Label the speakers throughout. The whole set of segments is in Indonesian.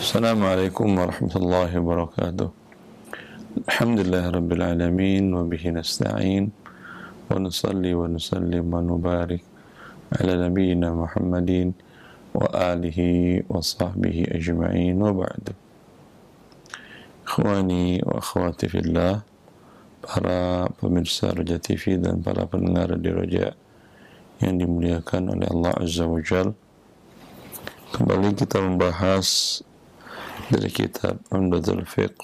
Speaker 1: Assalamualaikum warahmatullahi wabarakatuh. Alhamdulillah rabbil alamin wa bihi nasta'in wa nusalli wa nusallim wa nubarik ala nabiyyina Muhammadin wa alihi wa sahbihi ajma'in wa ba'du. Ikhwani wa akhwati fillah, para pemirsa Roja TV dan para pendengar di Roja yang dimuliakan oleh Allah Azza wa Jal, kembali kita membahas dari kitab Umdatul Fiqh,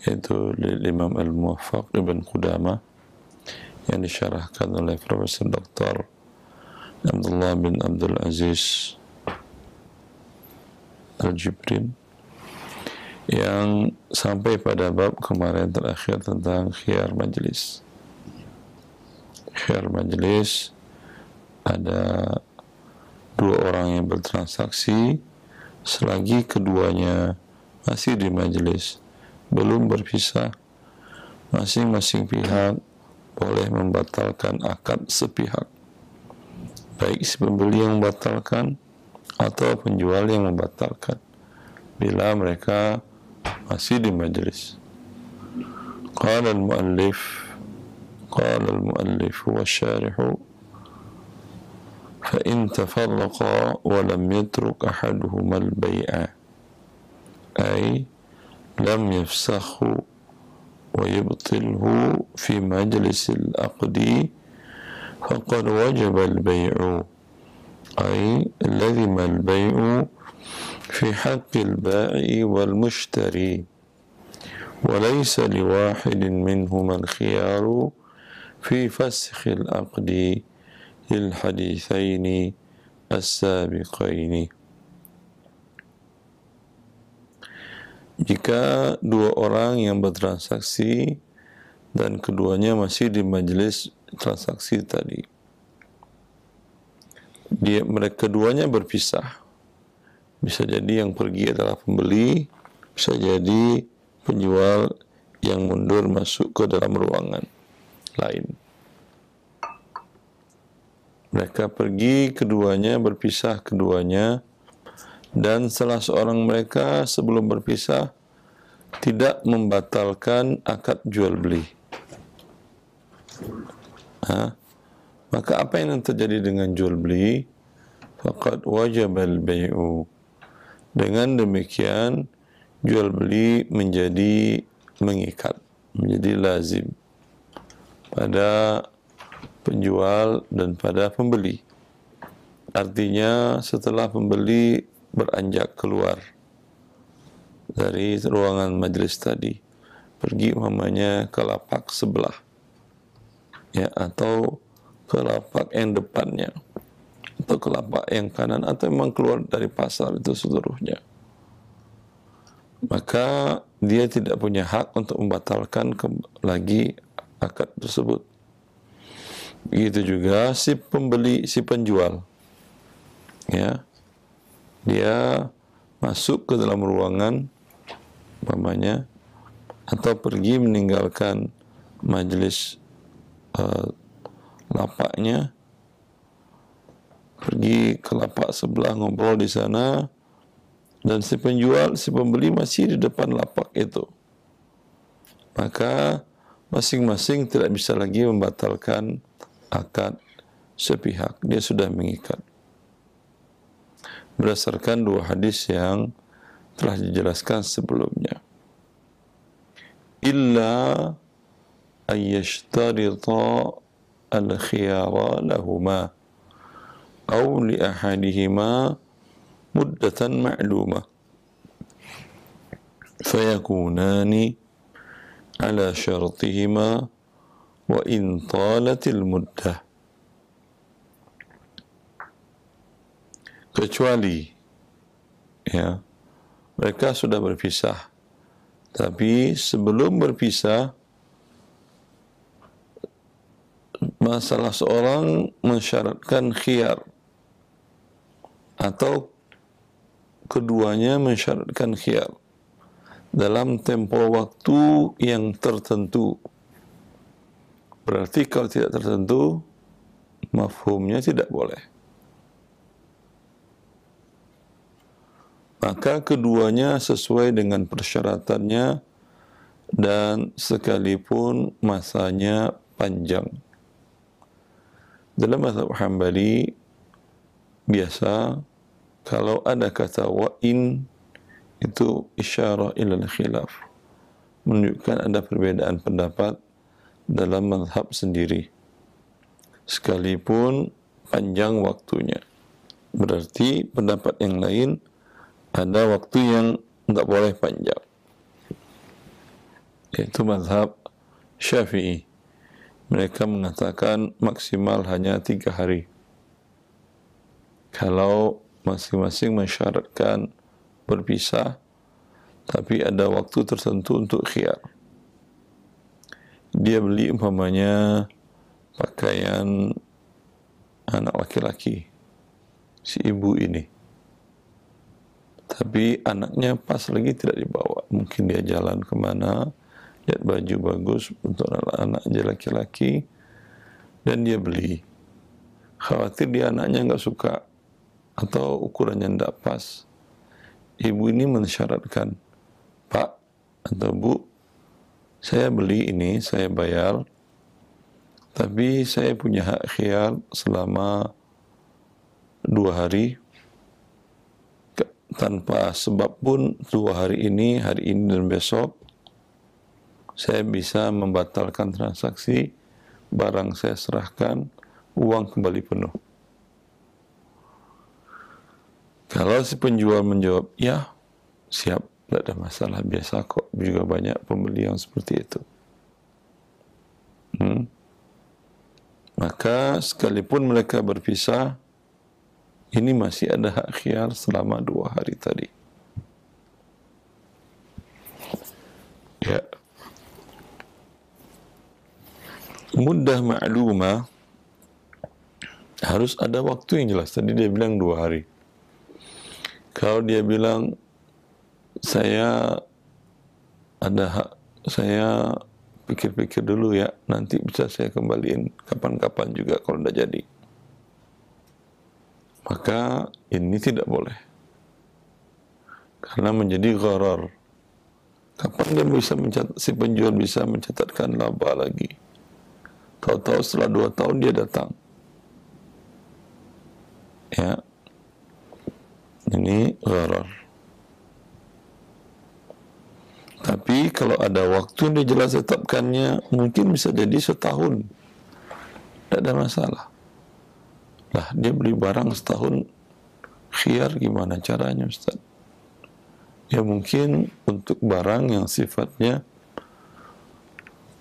Speaker 1: yaitu Imam Al-Muwaffaq Ibn Qudamah, yang disyarahkan oleh Profesor Dr. Abdullah bin Abdul Aziz Al-Jibrin, yang sampai pada bab kemarin terakhir tentang khiyar majlis. Khiyar majlis, ada dua orang yang bertransaksi selagi keduanya masih di majelis, belum berpisah. Masing-masing pihak boleh membatalkan akad sepihak, baik si pembeli yang membatalkan atau penjual yang membatalkan, bila mereka masih di majelis. Qala al-muallif wa syarihu, فإن تفرقا ولم يترك أحدهما البيع، أي لم يفسخه ويبطله في مجلس العقد، فقد وجب البيع، أي لزم البيع في حق البائع والمشتري، وليس لواحد منهما الخيار في فسخ العقد الحديثين السابقين. Jika dua orang yang bertransaksi dan keduanya masih di majelis transaksi tadi, mereka keduanya berpisah. Bisa jadi yang pergi adalah pembeli, bisa jadi penjual yang mundur masuk ke dalam ruangan lain. Mereka pergi keduanya, berpisah keduanya, dan salah seorang mereka sebelum berpisah tidak membatalkan akad jual beli. Maka apa yang terjadi dengan jual beli? Faqad wajabal bai'u. Dengan demikian jual beli menjadi mengikat, menjadi lazim pada penjual dan pada pembeli. Artinya setelah pembeli beranjak keluar dari ruangan majelis tadi, pergi umpamanya ke lapak sebelah, ya, atau ke lapak yang depannya, atau ke lapak yang kanan, atau memang keluar dari pasar itu seluruhnya, maka dia tidak punya hak untuk membatalkan lagi akad tersebut. Begitu juga si pembeli, si penjual, ya, dia masuk ke dalam ruangan umpamanya, atau pergi meninggalkan majelis lapaknya, pergi ke lapak sebelah ngobrol di sana, dan si penjual, si pembeli masih di depan lapak itu, maka masing-masing tidak bisa lagi membatalkan akad sepihak, dia sudah mengikat. Berdasarkan dua hadis yang telah dijelaskan sebelumnya. Illa ayyashtarita al-khiyara lahuma aw li ahadihima muddatan ma'lumah fayakunani ala syartihima wa in talatil muddah. Kecuali, ya, mereka sudah berpisah, tapi sebelum berpisah salah seorang mensyaratkan khiyar, atau keduanya mensyaratkan khiyar dalam tempo waktu yang tertentu. Berarti kalau tidak tertentu, mafhumnya tidak boleh. maka keduanya sesuai dengan persyaratannya dan sekalipun masanya panjang. Dalam mazhab Hambali biasa kalau ada kata wa'in itu isyarah ilal khilaf, menunjukkan ada perbedaan pendapat dalam mazhab sendiri sekalipun panjang waktunya. Berarti pendapat yang lain ada waktu yang enggak boleh panjang, yaitu mazhab Syafi'i. Mereka mengatakan maksimal hanya 3 hari. Kalau masing-masing mensyaratkan berpisah, tapi ada waktu tertentu untuk khiyar. Dia beli umpamanya pakaian anak laki-laki, si ibu ini. Tapi anaknya pas lagi tidak dibawa. Mungkin dia jalan kemana, lihat baju bagus untuk anak dia laki-laki, dan dia beli. Khawatir dia anaknya nggak suka, atau ukurannya tidak pas. Ibu ini mensyaratkan, Pak atau Bu, saya beli ini, saya bayar, tapi saya punya hak khiyar selama 2 hari, tanpa sebab pun 2 hari ini dan besok, saya bisa membatalkan transaksi, barang saya serahkan, uang kembali penuh. Kalau si penjual menjawab, ya siap, tidak ada masalah, biasa kok, juga banyak pembeli yang seperti itu. Maka sekalipun mereka berpisah, ini masih ada hak khiyar selama 2 hari tadi. Ya. Muddah ma'lumah, harus ada waktu yang jelas. Tadi dia bilang 2 hari. Kalau dia bilang, saya ada hak, saya pikir-pikir dulu ya, nanti bisa saya kembaliin kapan-kapan juga kalau tidak jadi, maka ini tidak boleh, karena menjadi gharar. Kapan dia bisa mencatat, si penjual bisa mencatatkan laba lagi? Tahu-tahu setelah 2 tahun dia datang. Ya, ini gharar. Tapi kalau ada waktu yang dia jelas tetapkannya, mungkin bisa jadi setahun, tidak ada masalah. Lah, dia beli barang setahun, khiyar gimana caranya, Ustaz? Ya mungkin untuk barang yang sifatnya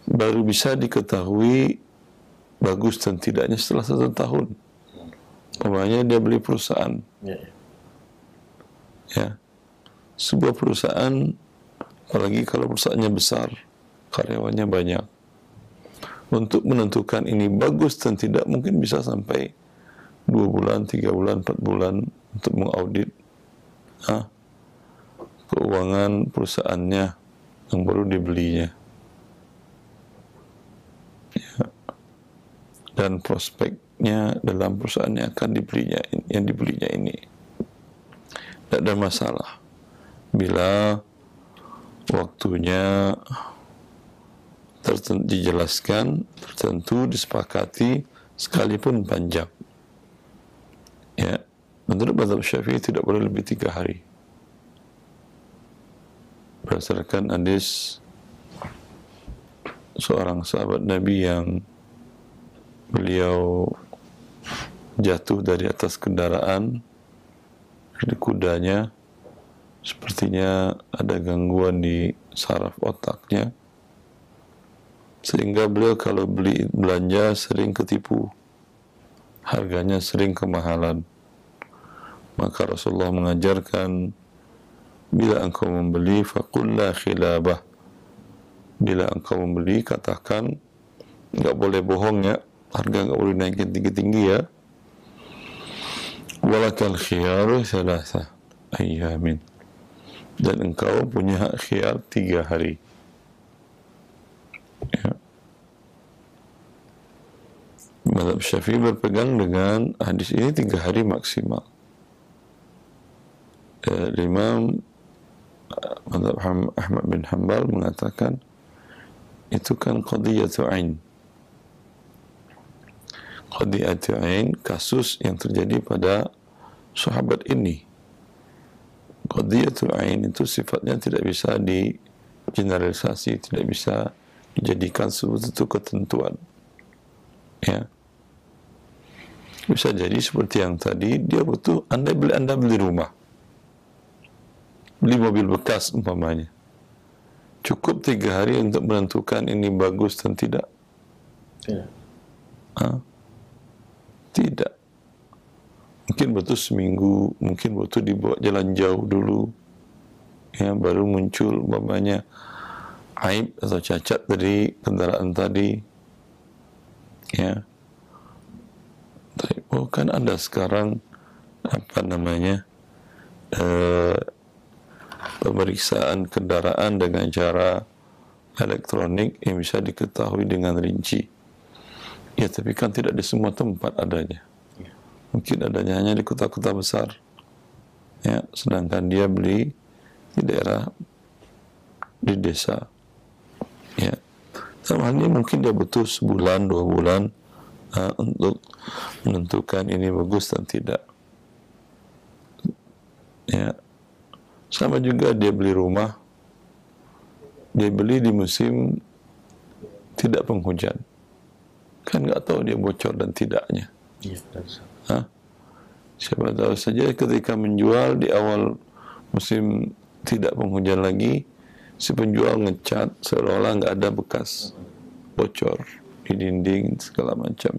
Speaker 1: baru bisa diketahui bagus dan tidaknya setelah 1 tahun. Umpamanya dia beli perusahaan. Ya. Sebuah perusahaan, apalagi kalau perusahaannya besar, karyawannya banyak. Untuk menentukan ini bagus dan tidak, mungkin bisa sampai 2 bulan, 3 bulan, 4 bulan untuk mengaudit keuangan perusahaannya yang baru dibelinya. Ya. Dan prospeknya dalam perusahaan yang akan dibelinya, yang dibelinya ini. Tidak ada masalah bila waktunya dijelaskan, tertentu, disepakati, sekalipun panjang. Ya, menurut mazhab Syafi'i tidak boleh lebih 3 hari. Berdasarkan hadis seorang sahabat Nabi yang beliau jatuh dari atas kendaraan, dari kudanya, sepertinya ada gangguan di saraf otaknya, sehingga beliau kalau beli belanja sering ketipu, harganya sering kemahalan. Maka Rasulullah mengajarkan, bila engkau membeli, faqul la khilabah. Bila engkau membeli, katakan, enggak boleh bohong ya, harga enggak boleh naikin tinggi-tinggi ya. Walakal khiyaru thalatha ayyamin. Dan engkau punya hak khiyar 3 hari. Ya. Mazhab Syafi'i berpegang dengan hadis ini 3 hari maksimal. Imam Mazhab Ahmad bin Hanbal mengatakan itu kan qadiyatu ain. Qadiyatu ain, kasus yang terjadi pada sahabat ini. Qadiyatu ain itu sifatnya tidak bisa digeneralisasi, tidak bisa dijadikan suatu ketentuan. Ya. Bisa jadi seperti yang tadi, dia butuh, Anda beli rumah, beli mobil bekas umpamanya, cukup 3 hari untuk menentukan ini bagus dan tidak? Tidak. Tidak. Mungkin butuh seminggu, mungkin butuh dibawa jalan jauh dulu, ya, baru muncul umpamanya aib atau cacat dari kendaraan tadi, ya. Oh, kan ada sekarang pemeriksaan kendaraan dengan cara elektronik yang bisa diketahui dengan rinci. Ya, tapi kan tidak di semua tempat adanya. Mungkin adanya hanya di kota-kota besar. Ya, sedangkan dia beli di daerah, di desa. Ya. Sama halnya mungkin dia butuh sebulan, 2 bulan untuk menentukan ini bagus dan tidak. Ya. Sama juga dia beli rumah, dia beli di musim tidak penghujan, kan nggak tahu dia bocor dan tidaknya. Siapa tahu saja ketika menjual di awal musim tidak penghujan lagi, si penjual ngecat seolah-olah nggak ada bekas bocor di dinding segala macam.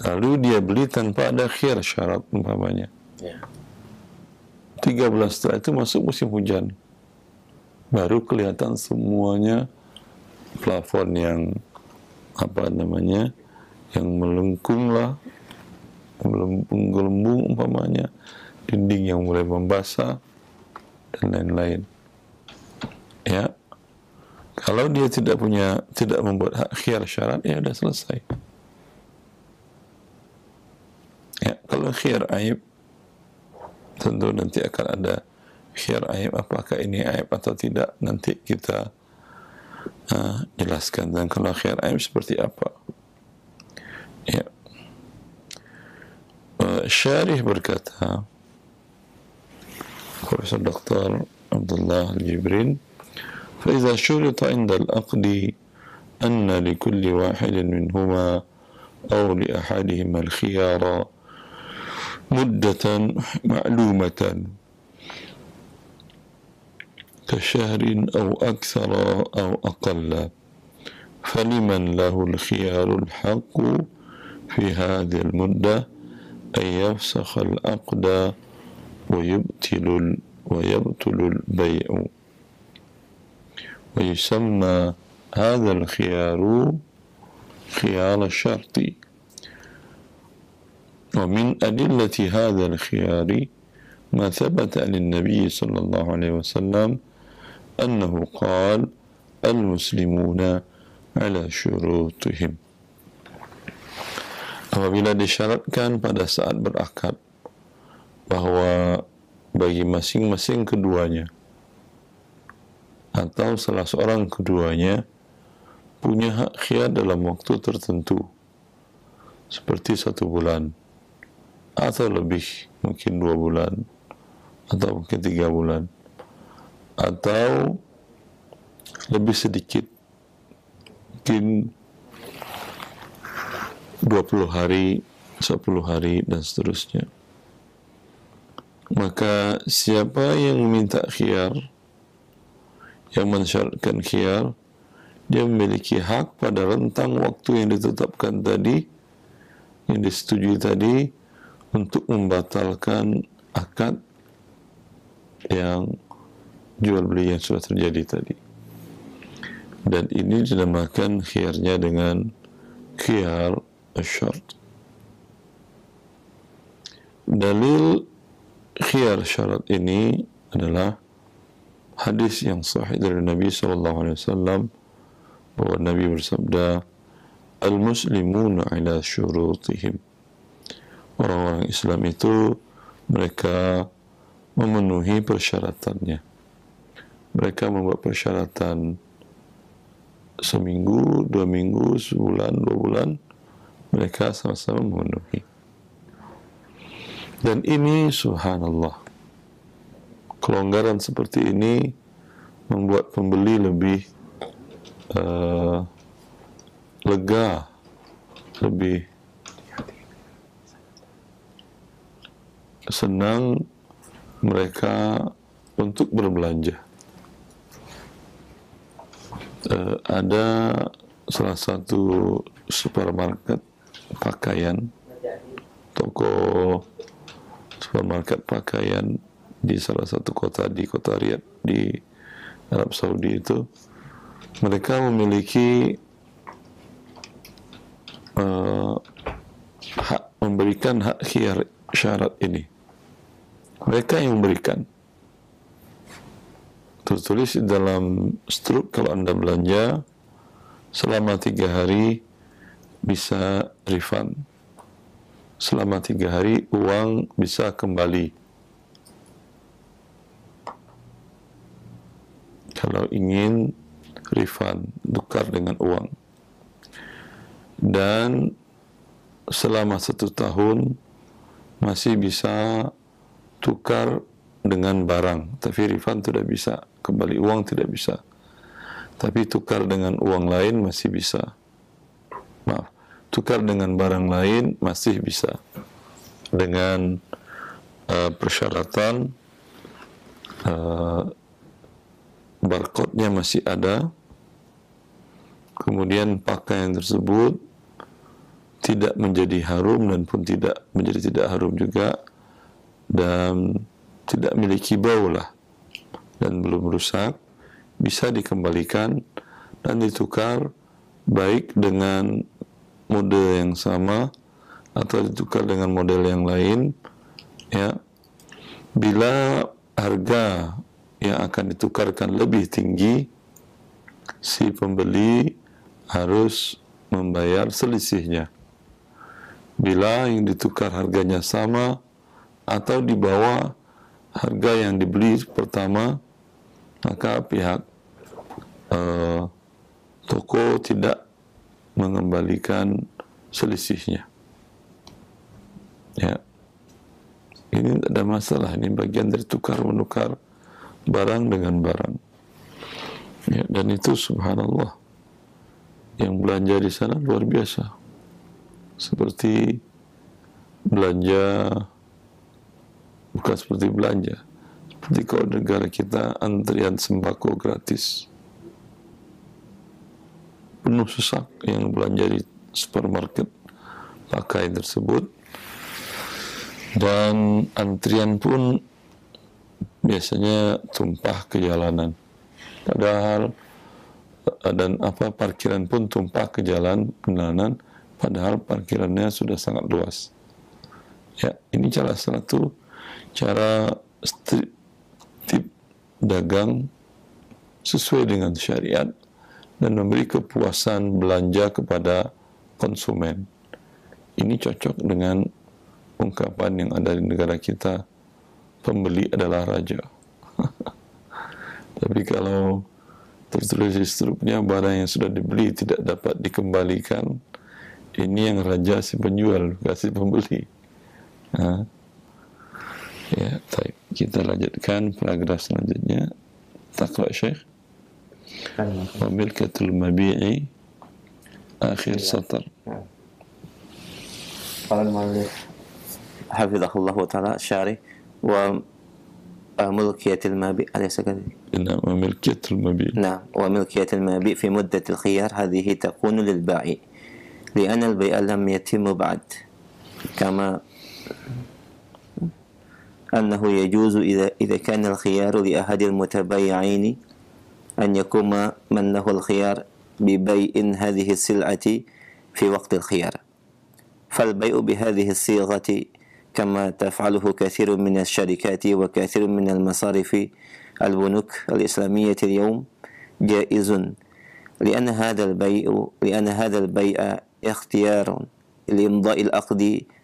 Speaker 1: Lalu dia beli tanpa ada khiyar syarat umpamanya. 3 bulan setelah itu masuk musim hujan, baru kelihatan semuanya plafon yang yang melengkung lah, gelembung umpamanya, dinding yang mulai membasah dan lain-lain. Ya, kalau dia tidak membuat hak khiyar syarat, ya sudah selesai. Ya, kalau khiyar aib, tentu nanti akan ada khiyar aib, apakah ini aib atau tidak, nanti kita jelaskan. Dan kalau khiyar aib seperti apa? Ya. Syarih berkata, Profesor Dr. Abdullah Al-Jibrin, فإذا شرط عند العقد أن لكل واحد منهما أو لأحدهما الخيار مدة معلومة كشهر أو أكثر أو أقل، فلمن له الخيار الحق في هذه المدة أن يفسخ العقد ويبطل البيع، ويسمى هذا الخيار خيار الشرط. ومن أدلة هذا الخيار ما ثبت عن النبي صلى الله عليه وسلم أنه قال المسلمون على شروطهم. Apabila disyaratkan pada saat berakad bahwa bagi masing-masing keduanya atau salah seorang keduanya punya hak khiyar dalam waktu tertentu, seperti 1 bulan atau lebih, mungkin 2 bulan atau mungkin 3 bulan atau lebih sedikit, mungkin 20 hari, 10 hari dan seterusnya. Maka siapa yang meminta khiyar, yang mensyaratkan khiyar, dia memiliki hak pada rentang waktu yang ditetapkan tadi, yang disetujui tadi, untuk membatalkan akad yang jual beli yang sudah terjadi tadi. Dan ini dinamakan khiyarnya dengan khiyar syarat. Dalil khiyar syarat ini adalah hadis yang sahih dari Nabi SAW, bahwa Nabi bersabda, al-muslimuna ala syurutihim. Orang-orang Islam itu mereka memenuhi persyaratannya. Mereka membuat persyaratan seminggu, 2 minggu, sebulan, 2 bulan, mereka sama-sama memenuhi. Dan ini subhanallah, kelonggaran seperti ini membuat pembeli lebih lega, lebih senang mereka untuk berbelanja. Ada salah satu supermarket pakaian, toko supermarket pakaian di salah satu kota di kota Riyadh di Arab Saudi itu, mereka memiliki hak, memberikan hak khiyar syarat ini. Mereka yang memberikan. Tertulis di dalam struk, kalau Anda belanja selama 3 hari bisa refund. Selama 3 hari uang bisa kembali. Kalau ingin refund, tukar dengan uang. Dan selama 1 tahun masih bisa tukar dengan barang, tapi refund tidak bisa, kembali uang tidak bisa. Tapi tukar dengan uang lain masih bisa. Maaf, tukar dengan barang lain masih bisa. Dengan persyaratan barcode-nya masih ada. Kemudian pakaian tersebut tidak menjadi harum dan pun tidak menjadi tidak harum juga, dan tidak memiliki bau lah, dan belum rusak, bisa dikembalikan dan ditukar baik dengan model yang sama atau ditukar dengan model yang lain, ya. Bila harga yang akan ditukarkan lebih tinggi, si pembeli harus membayar selisihnya. Bila yang ditukar harganya sama atau di bawah harga yang dibeli pertama, maka pihak toko tidak mengembalikan selisihnya. Ya, ini tidak ada masalah. Ini bagian dari tukar menukar barang dengan barang. Ya, dan itu subhanallah, yang belanja di sana luar biasa. Seperti belanja, bukan seperti belanja, seperti kalau negara kita antrian sembako gratis, penuh sesak yang belanja di supermarket pakaian tersebut, dan antrian pun biasanya tumpah ke jalanan. Padahal dan parkiran pun tumpah ke jalanan, padahal parkirannya sudah sangat luas. Ya, ini salah satu cara tip dagang sesuai dengan syariat dan memberi kepuasan belanja kepada konsumen. Ini cocok dengan ungkapan yang ada di negara kita, pembeli adalah raja. Tapi kalau tertulis di struknya barang yang sudah dibeli tidak dapat dikembalikan, ini yang raja si penjual, kasih pembeli. Ya, baik. Kita lanjutkan paragraf selanjutnya. Taqra Syekh. Wa milkatul mabi'i akhir satar.
Speaker 2: قال المؤلف حفظه الله تعالى الشارح وملكية المبيع أليس كذلك؟
Speaker 1: نعم، وملكية المبيع.
Speaker 2: نعم، وملكية المبيع في مدة الخيار هذه تكون للبائع لأن البيع لم يتم بعد، كما أنه يجوز إذا كان الخيار لأحد المتبايعين أن يقوم من له الخيار ببيع هذه السلعة في وقت الخيار، فالبيع بهذه الصيغة كما تفعله كثير من الشركات وكثير من المصارف البنوك الإسلامية اليوم جائز، لأن هذا البيع اختيار لإمضاء العقد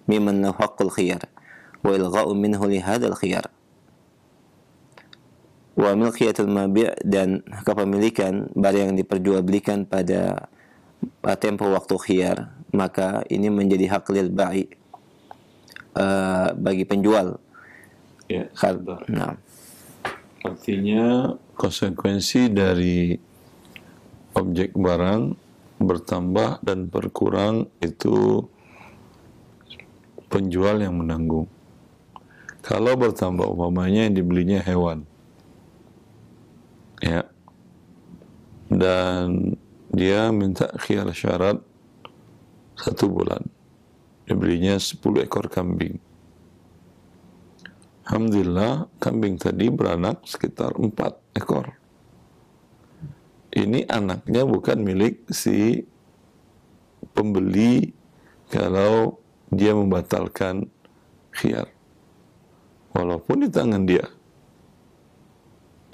Speaker 2: ممن له حق الخيار وإلغاء منه لهذا الخيار. Wa milkiyatul mabi' dan kepemilikan barang yang diperjualbelikan pada tempo waktu khiyar, maka ini menjadi hak lil ba'i, bagi penjual.
Speaker 1: Ya,
Speaker 2: Nah,
Speaker 1: artinya konsekuensi dari objek barang bertambah dan berkurang itu penjual yang menanggung. Kalau bertambah umpamanya yang dibelinya hewan, ya, dan dia minta khiyar syarat 1 bulan, dia belinya 10 ekor kambing. Alhamdulillah kambing tadi beranak sekitar 4 ekor. Ini anaknya bukan milik si pembeli kalau dia membatalkan khiyar, walaupun di tangan dia,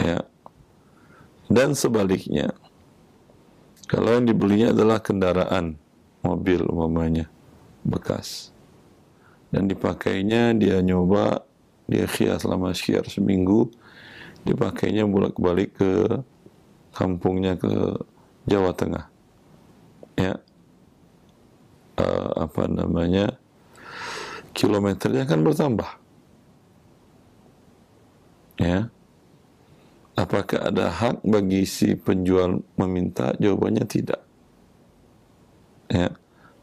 Speaker 1: ya. Dan sebaliknya, kalau yang dibelinya adalah kendaraan, mobil umpamanya bekas, dan dipakainya, dia nyoba, dia khiyar selama khiyar seminggu, dipakainya bolak-balik ke kampungnya ke Jawa Tengah, ya, kilometernya kan bertambah, ya. Apakah ada hak bagi si penjual meminta? Jawabannya tidak, ya.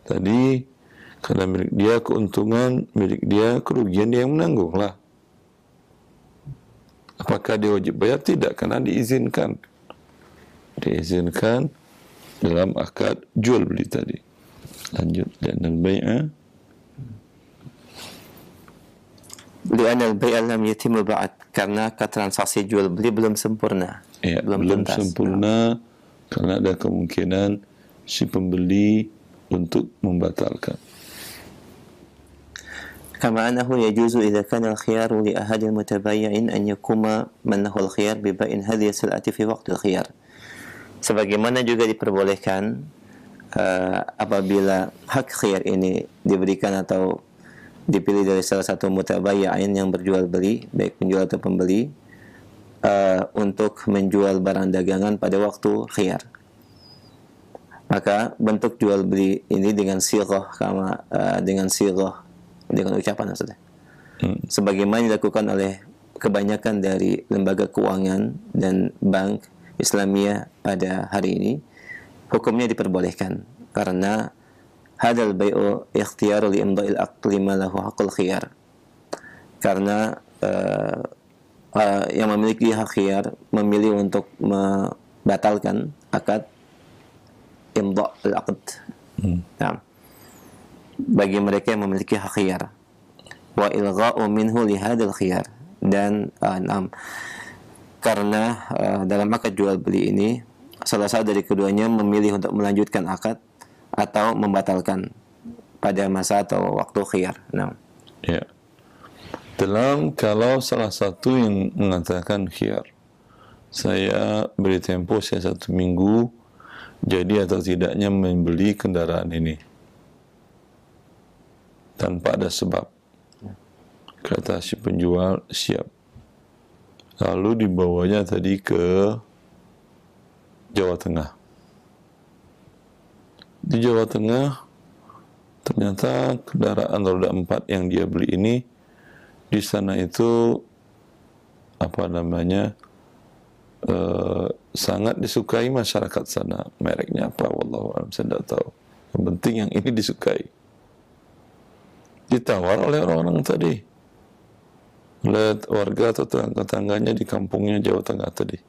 Speaker 1: Tadi karena milik dia keuntungan, milik dia kerugian, dia yang menanggung lah. Apakah dia wajib bayar? Tidak, karena diizinkan dalam akad jual beli tadi. Lanjut, dan al-bai'a
Speaker 2: li'anna al-bai'a lam yatimmu ba'd, karena transaksi jual beli belum sempurna.
Speaker 1: Ya, belum sempurna, karena ada kemungkinan si pembeli untuk membatalkan.
Speaker 2: Kama annahu yajuzu idza kana al-khiyaru li ahadi al-mutabayyi'in an yakuma man lahu al-khiyar bi bai'in hadhihi as-sil'ati fi waqti al-khiyar. Sebagaimana juga diperbolehkan apabila hak khiyar ini diberikan atau dipilih dari salah satu mutabayyi'in yang berjual beli, baik penjual atau pembeli, untuk menjual barang dagangan pada waktu khiyar. Maka bentuk jual beli ini dengan sighah dengan ucapan maksudnya, sebagaimana dilakukan oleh kebanyakan dari lembaga keuangan dan bank Islamiyah pada hari ini, hukumnya diperbolehkan karena hadal bai'u ikhtiyaru li imda'il aqli ma lahu haqqul khiyar, karena yang memiliki hak khiyar memilih untuk membatalkan akad imda' al-aqd. Nah, bagi mereka yang memiliki hak khiyar, wa ilgha'u minhu li hadzal khiyar, dan karena dalam akad jual beli ini salah satu dari keduanya memilih untuk melanjutkan akad atau membatalkan pada masa atau waktu khiyar. Nah,
Speaker 1: ya. Dalam kalau salah satu yang mengatakan khiyar, saya beri tempo saya 1 minggu, jadi atau tidaknya membeli kendaraan ini tanpa ada sebab, kata si penjual siap, lalu dibawanya tadi ke Jawa Tengah. Di Jawa Tengah ternyata kendaraan roda 4 yang dia beli ini di sana itu sangat disukai masyarakat sana. Mereknya apa wallahu a'lam, saya tidak tahu. Yang penting yang ini disukai. Ditawar oleh orang-orang tadi, oleh warga atau tetangga-tetangganya di kampungnya Jawa Tengah tadi.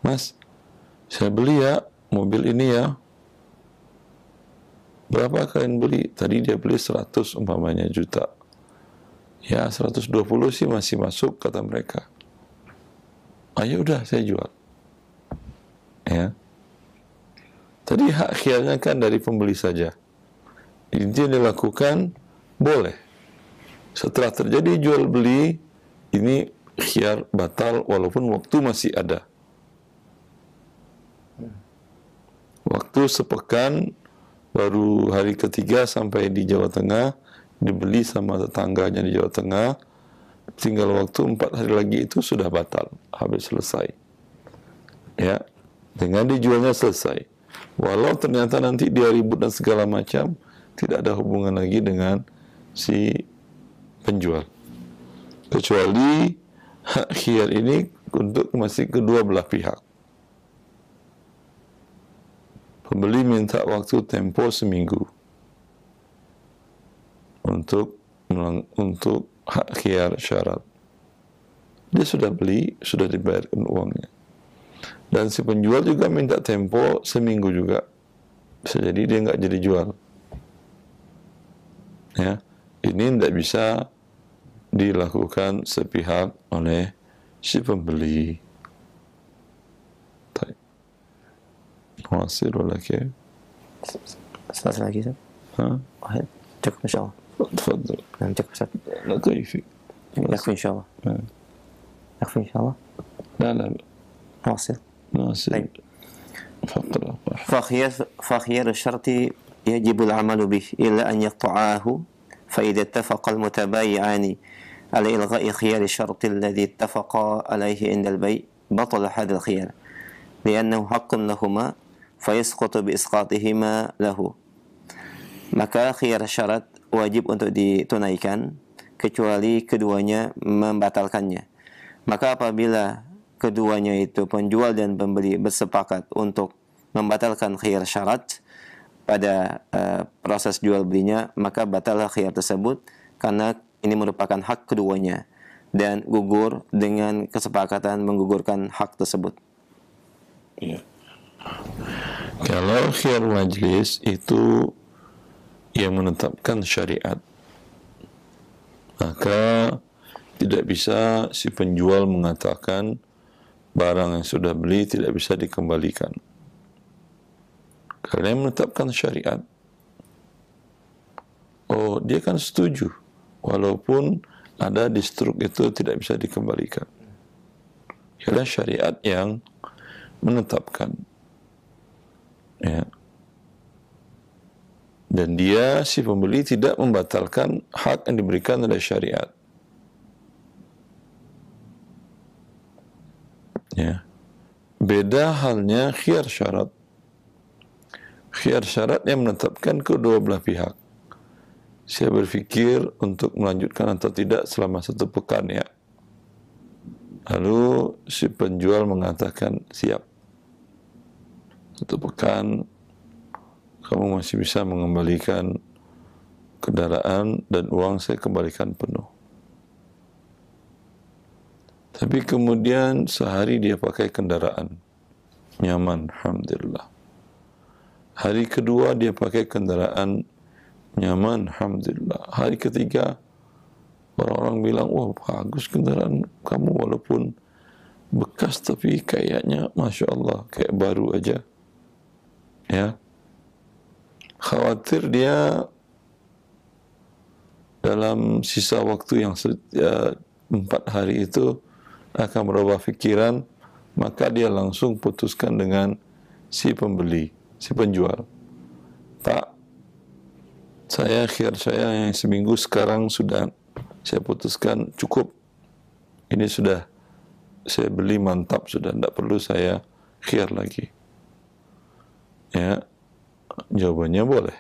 Speaker 1: Mas, saya beli ya mobil ini ya. Berapa kalian beli? Tadi dia beli 100 umpamanya juta. Ya 120 sih masih masuk kata mereka. Ayo udah saya jual. Ya. Tadi hak khiyarnya kan dari pembeli saja. Ini dilakukan boleh. Setelah terjadi jual beli, ini khiyar batal walaupun waktu masih ada. Waktu sepekan, baru hari ketiga sampai di Jawa Tengah, dibeli sama tetangganya di Jawa Tengah, tinggal waktu 4 hari lagi itu sudah batal, habis selesai. Ya, dengan dijualnya selesai. Walau ternyata nanti dia ribut dan segala macam, tidak ada hubungan lagi dengan si penjual. Kecuali hak khiyar ini untuk masih kedua belah pihak. Pembeli minta waktu tempo seminggu untuk hak khiyar syarat. Dia sudah beli, sudah dibayarkan uangnya. Dan si penjual juga minta tempo seminggu juga. Bisa jadi dia nggak jadi jual. Ya, ini tidak bisa dilakukan sepihak oleh si pembeli. واصل ولا كيف؟
Speaker 2: Selesai lagi, Ustaz? واحد cukup insyaallah.
Speaker 1: تفضل.
Speaker 2: نعم cukup, Ustaz.
Speaker 1: لا كيفي.
Speaker 2: يكفي إن شاء الله. يكفي إن شاء الله.
Speaker 1: لا
Speaker 2: واصل.
Speaker 1: طيب. فقرة.
Speaker 2: فخيار الشرط يجب العمل به إلا أن يقطعاه، فإذا اتفق المتبايعان على إلغاء خيار الشرط الذي اتفقا عليه عند البيع بطل هذا الخيار لأنه حق لهما فيسقط بإسقاطهما له. Maka khiyar syarat wajib untuk ditunaikan kecuali keduanya membatalkannya. Maka apabila keduanya itu penjual dan pembeli bersepakat untuk membatalkan khiyar syarat pada proses jual belinya, maka batallah khiyar tersebut karena ini merupakan hak keduanya dan gugur dengan kesepakatan menggugurkan hak tersebut.
Speaker 1: Ya. Kalau khiyar majlis itu yang menetapkan syariat, maka tidak bisa si penjual mengatakan barang yang sudah beli tidak bisa dikembalikan. Karena yang menetapkan syariat, oh dia kan setuju, walaupun ada di struk itu tidak bisa dikembalikan. Karena syariat yang menetapkan, ya. Dan dia si pembeli tidak membatalkan hak yang diberikan oleh syariat, ya. Beda halnya khiyar syarat. Khiyar syarat yang menetapkan kedua belah pihak. Saya berpikir untuk melanjutkan atau tidak selama 1 pekan, ya. Lalu si penjual mengatakan siap. 1 pekan kamu masih bisa mengembalikan kendaraan dan uang saya kembalikan penuh. Tapi kemudian sehari dia pakai kendaraan, nyaman, alhamdulillah. Hari kedua dia pakai kendaraan, nyaman, alhamdulillah. Hari ketiga orang-orang bilang, wah bagus kendaraan kamu walaupun bekas tapi kayaknya Masya Allah kayak baru aja, ya. Khawatir dia dalam sisa waktu yang 4 hari itu akan berubah pikiran, maka dia langsung putuskan dengan si pembeli, si penjual. Pak, saya khiyar saya yang seminggu sekarang sudah saya putuskan cukup. Ini sudah saya beli mantap, sudah tidak perlu saya khiyar lagi. Ya, jawabannya boleh.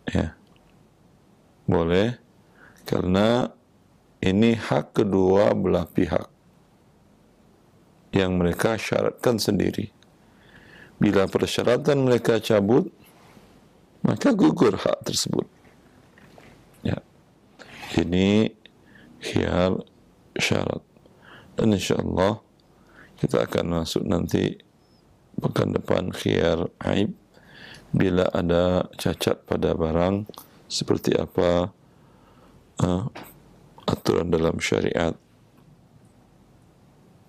Speaker 1: Ya, boleh, karena ini hak kedua belah pihak yang mereka syaratkan sendiri. Bila persyaratan mereka cabut, maka gugur hak tersebut. Ya, ini khiyar syarat. Dan insyaallah kita akan masuk nanti pekan depan khiyar aib, bila ada cacat pada barang seperti apa aturan dalam syariat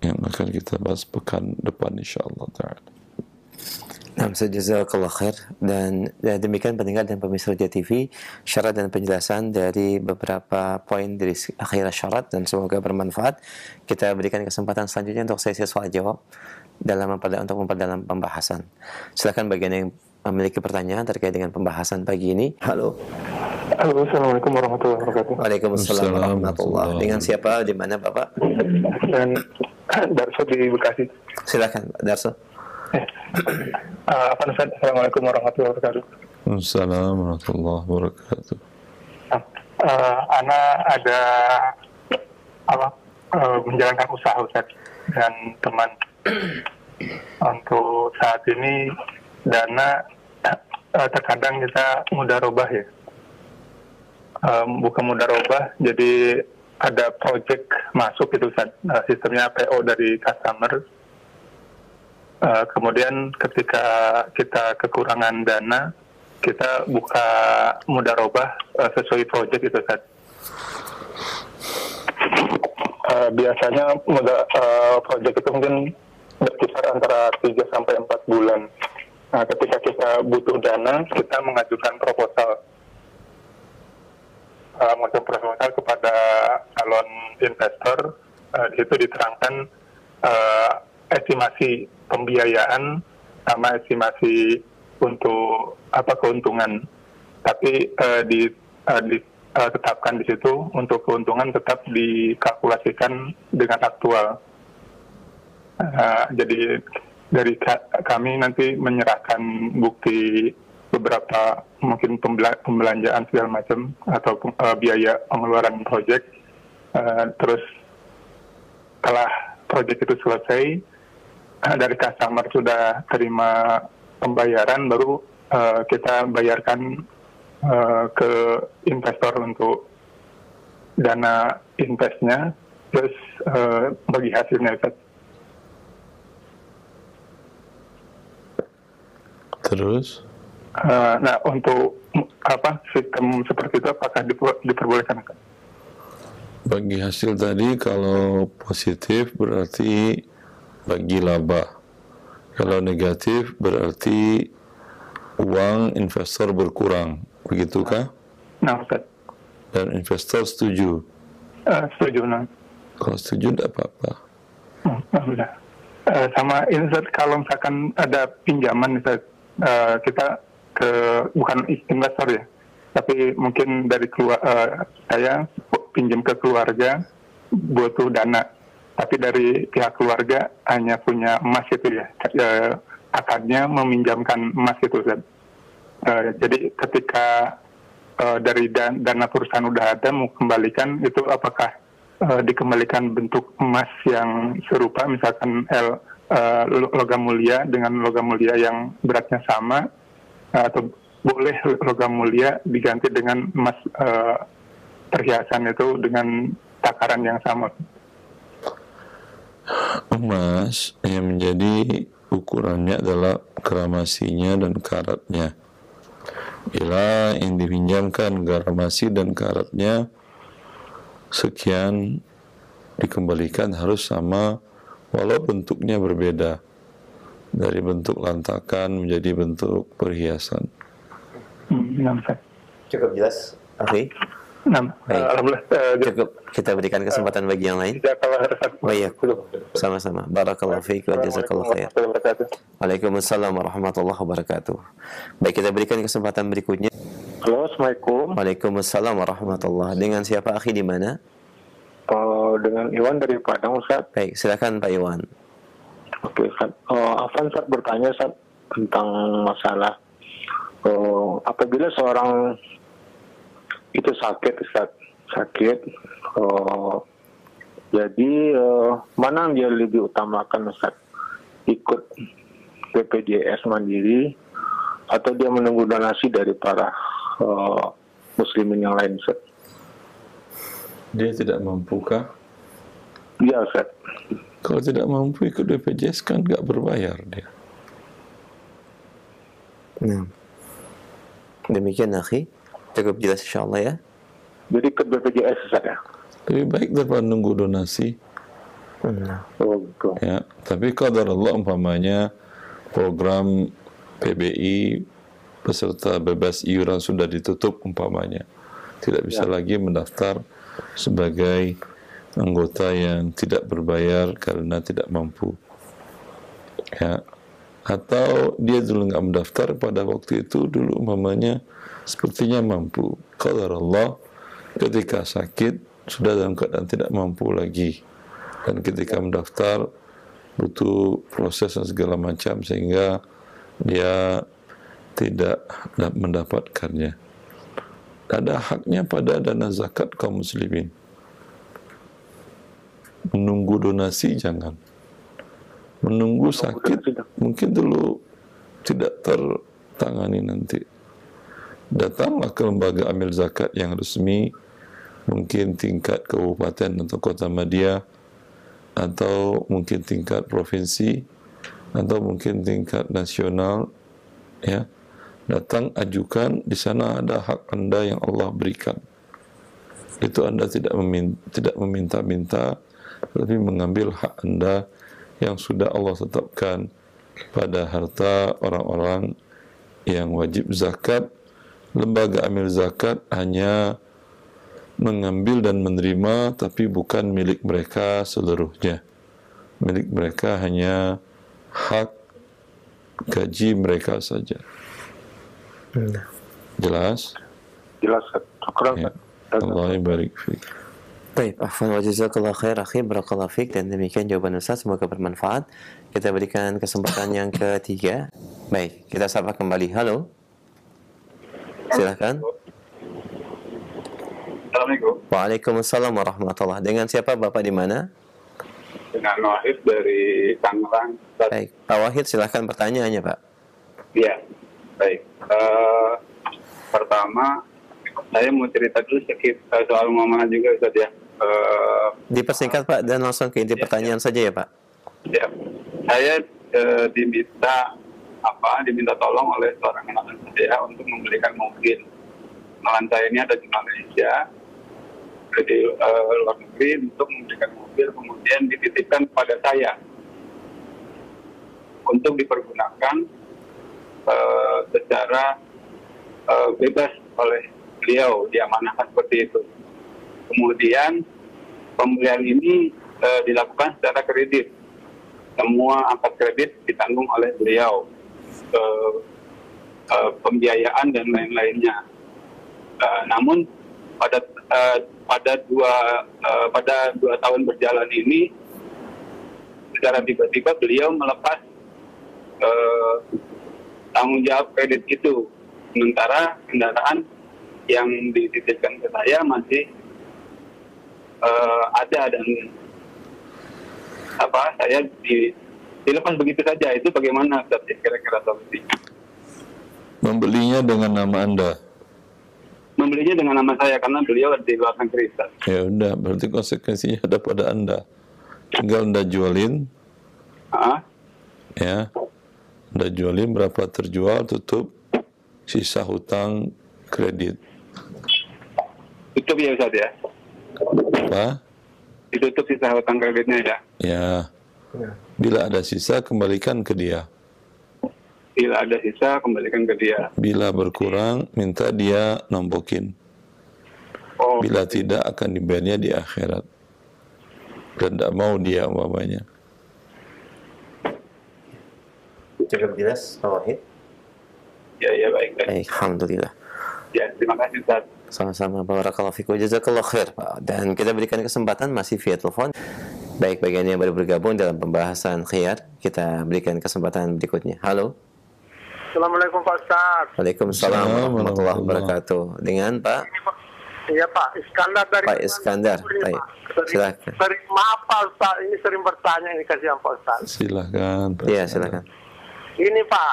Speaker 1: yang akan kita bahas pekan depan insyaallah ta'ala.
Speaker 2: Nah, jazakallah khair. Dan demikian pendengar dan pemirsa Roja TV, syarat dan penjelasan dari beberapa poin dari akhir syarat, dan semoga bermanfaat. Kita berikan kesempatan selanjutnya untuk sesi soal jawab untuk memperdalam pembahasan. Silakan bagi yang memiliki pertanyaan terkait dengan pembahasan pagi ini. Halo.
Speaker 3: Halo, Assalamualaikum warahmatullahi wabarakatuh.
Speaker 2: Waalaikumsalam warahmatullahi. Dengan siapa? Di mana Bapak?
Speaker 3: Dan Darso di Bekasi.
Speaker 2: Silakan Pak Darso.
Speaker 3: Apa Ustaz? Assalamualaikum warahmatullahi wabarakatuh.
Speaker 1: Assalamualaikum warahmatullahi wabarakatuh.
Speaker 3: Ana ada menjalankan usaha Ustaz dan teman. Untuk saat ini dana terkadang kita mudarobah ya. Bukan mudarobah, jadi ada project masuk itu Ustaz. Sistemnya PO dari customer. Kemudian ketika kita kekurangan dana, kita buka mudarobah sesuai project itu Ustaz. Biasanya project itu mungkin berkisar antara 3 sampai 4 bulan. Nah, ketika kita butuh dana, kita mengajukan proposal kepada calon investor. Di situ diterangkan estimasi pembiayaan sama estimasi untuk keuntungan. Tapi ditetapkan di situ untuk keuntungan tetap dikalkulasikan dengan aktual. Jadi dari kami nanti menyerahkan bukti beberapa mungkin pembelanjaan segala macam atau biaya pengeluaran proyek. Terus setelah proyek itu selesai, dari customer sudah terima pembayaran, baru kita bayarkan ke investor untuk dana investnya, terus bagi hasilnya Ustaz.
Speaker 1: Terus?
Speaker 3: Nah, untuk sistem seperti itu apakah diperbolehkan?
Speaker 1: Bagi hasil tadi kalau positif berarti bagi laba. Kalau negatif berarti uang investor berkurang. Begitukah?
Speaker 3: Nah, Ustaz.
Speaker 1: Dan investor setuju?
Speaker 3: Setuju, nah.
Speaker 1: Kalau setuju tidak apa-apa.
Speaker 3: Alhamdulillah. Sama ini Ustaz, kalau misalkan ada pinjaman Ustaz, kita bukan investor ya, tapi mungkin dari saya pinjam ke keluarga butuh dana, tapi dari pihak keluarga hanya punya emas itu ya, akadnya meminjamkan emas itu Ustaz. Jadi ketika dari dana perusahaan udah ada mau kembalikan, itu apakah dikembalikan bentuk emas yang serupa, misalkan logam mulia dengan logam mulia yang beratnya sama, atau boleh logam mulia diganti dengan emas perhiasan itu dengan takaran yang sama?
Speaker 1: Emas yang menjadi ukurannya adalah gramasinya dan karatnya. Bila yang dipinjamkan gramasi dan karatnya sekian, dikembalikan harus sama walau bentuknya berbeda, dari bentuk lantakan menjadi bentuk perhiasan.
Speaker 2: Cukup jelas, Akhi?
Speaker 3: Alhamdulillah.
Speaker 2: Cukup. Kita berikan kesempatan bagi yang lain. Oh iya, sama-sama. Barakallahu fiik wa jazakallahu khair. Waalaikumsalam warahmatullahi wabarakatuh. Baik, kita berikan kesempatan berikutnya.
Speaker 3: Halo, Assalamualaikum.
Speaker 2: Waalaikumsalam warahmatullahi. Dengan siapa, Akhi, di mana?
Speaker 3: Dengan Iwan dari Padang, Ustaz.
Speaker 2: Baik, silakan Pak Iwan.
Speaker 3: Oke, Ustaz. Afan, Ustaz, bertanya, Ustaz, tentang masalah apabila seorang itu sakit, Ustaz, jadi mana yang dia lebih utamakan, Ustaz? Ikut BPJS Mandiri atau dia menunggu donasi dari para muslimin yang lain, Ustaz?
Speaker 1: Dia tidak mampukah?
Speaker 3: Iya, Ustaz.
Speaker 1: Kalau tidak mampu ikut BPJS kan nggak berbayar dia.
Speaker 2: Nah, demikian Akhi, cukup jelas insyaallah ya.
Speaker 3: Jadi ikut BPJS, Ustaz ya?
Speaker 1: Lebih baik daripada nunggu donasi. Ya, tapi qadar Allah umpamanya program PBI peserta bebas iuran sudah ditutup umpamanya, tidak bisa lagi mendaftar sebagai anggota yang tidak berbayar karena tidak mampu. Ya, atau dia dulu nggak mendaftar pada waktu itu dulu umpamanya sepertinya mampu. Qadarullah, ketika sakit sudah dalam keadaan tidak mampu lagi, dan ketika mendaftar butuh proses dan segala macam sehingga dia tidak mendapatkannya. Ada haknya pada dana zakat kaum muslimin. Menunggu donasi jangan. Menunggu sakit mungkin dulu tidak tertangani nanti. Datanglah ke lembaga amil zakat yang resmi, mungkin tingkat kabupaten atau kota madya, atau mungkin tingkat provinsi, atau mungkin tingkat nasional, ya. Datang, ajukan, di sana ada hak Anda yang Allah berikan. Itu Anda tidak meminta-minta, tapi mengambil hak Anda yang sudah Allah tetapkan pada harta orang-orang yang wajib zakat. Lembaga amil zakat hanya mengambil dan menerima, tapi bukan milik mereka seluruhnya. Milik mereka hanya hak gaji mereka saja. Jelas?
Speaker 3: Jelas,
Speaker 1: Ya. Allah barik fiik.
Speaker 2: Baik, afwan wa jazakallahu khair akhi, barakallahu fiik, dan demikian jawaban Ustaz, semoga bermanfaat. Kita berikan kesempatan yang ketiga. Baik, kita sapa kembali. Halo. Silakan.
Speaker 3: Assalamualaikum.
Speaker 2: Waalaikumsalam warahmatullahi. Dengan siapa Bapak di mana?
Speaker 3: Dengan Wahid dari Tangerang.
Speaker 2: Baik, Pak Wahid silahkan pertanyaannya Pak.
Speaker 3: Iya, baik. Pertama, saya mau cerita dulu sedikit soal muamalah juga, Ustaz ya.
Speaker 2: Dipersingkat Pak dan langsung ke inti pertanyaan saja ya Pak.
Speaker 3: Ya, saya diminta tolong oleh seorang anak saya untuk membelikan mobil. Kenalan saya ini ada di Malaysia, di luar negeri, untuk membelikan mobil, kemudian dititipkan kepada saya untuk dipergunakan secara bebas oleh beliau, diamanahkan seperti itu. Kemudian pembelian ini dilakukan secara kredit. Semua angkat kredit ditanggung oleh beliau, pembiayaan dan lain-lainnya. Namun pada dua tahun berjalan ini, secara tiba-tiba beliau melepas tanggung jawab kredit itu, sementara kendaraan yang dititipkan ke saya masih ada, dan saya dilepas begitu saja. Itu bagaimana kira-kira solusinya?
Speaker 1: Membelinya dengan nama Anda.
Speaker 3: Membelinya dengan nama saya karena beliau di luar negeri.
Speaker 1: Ya udah, berarti konsekuensinya ada pada Anda. Tinggal Anda jualin. Ya. Anda jualin, berapa terjual, tutup, sisa hutang kredit.
Speaker 3: Tutup ya Ustaz ya?
Speaker 1: Apa?
Speaker 3: Ditutup sisa hutang kreditnya ya?
Speaker 1: Ya. Bila ada sisa, kembalikan ke dia.
Speaker 3: Bila ada sisa, kembalikan ke dia.
Speaker 1: Bila berkurang, minta dia nombokin. Bila tidak, akan dibayarnya di akhirat. Dan tidak mau dia umpamanya.
Speaker 2: Cukup jelas Pak Wahid?
Speaker 3: Ya, baik.
Speaker 2: Alhamdulillah.
Speaker 3: Ya, terima kasih Ustaz.
Speaker 2: Sama-sama, barakallahu fikum, jazakallahu khair Pak. Dan kita berikan kesempatan masih via telepon. Baik, bagian yang baru bergabung dalam pembahasan khiyar, kita berikan kesempatan berikutnya. Halo.
Speaker 4: Assalamualaikum Pak Ustaz.
Speaker 2: Waalaikumsalam warahmatullahi wabarakatuh. Dengan Pak?
Speaker 4: Iya Pak, Iskandar dari
Speaker 2: Pak Iskandar. Baik, silakan.
Speaker 4: Maaf Pak Ustaz, ini sering bertanya, ini kasihan Pak Ustaz.
Speaker 1: Silakan.
Speaker 2: Iya, silakan.
Speaker 4: Ini Pak,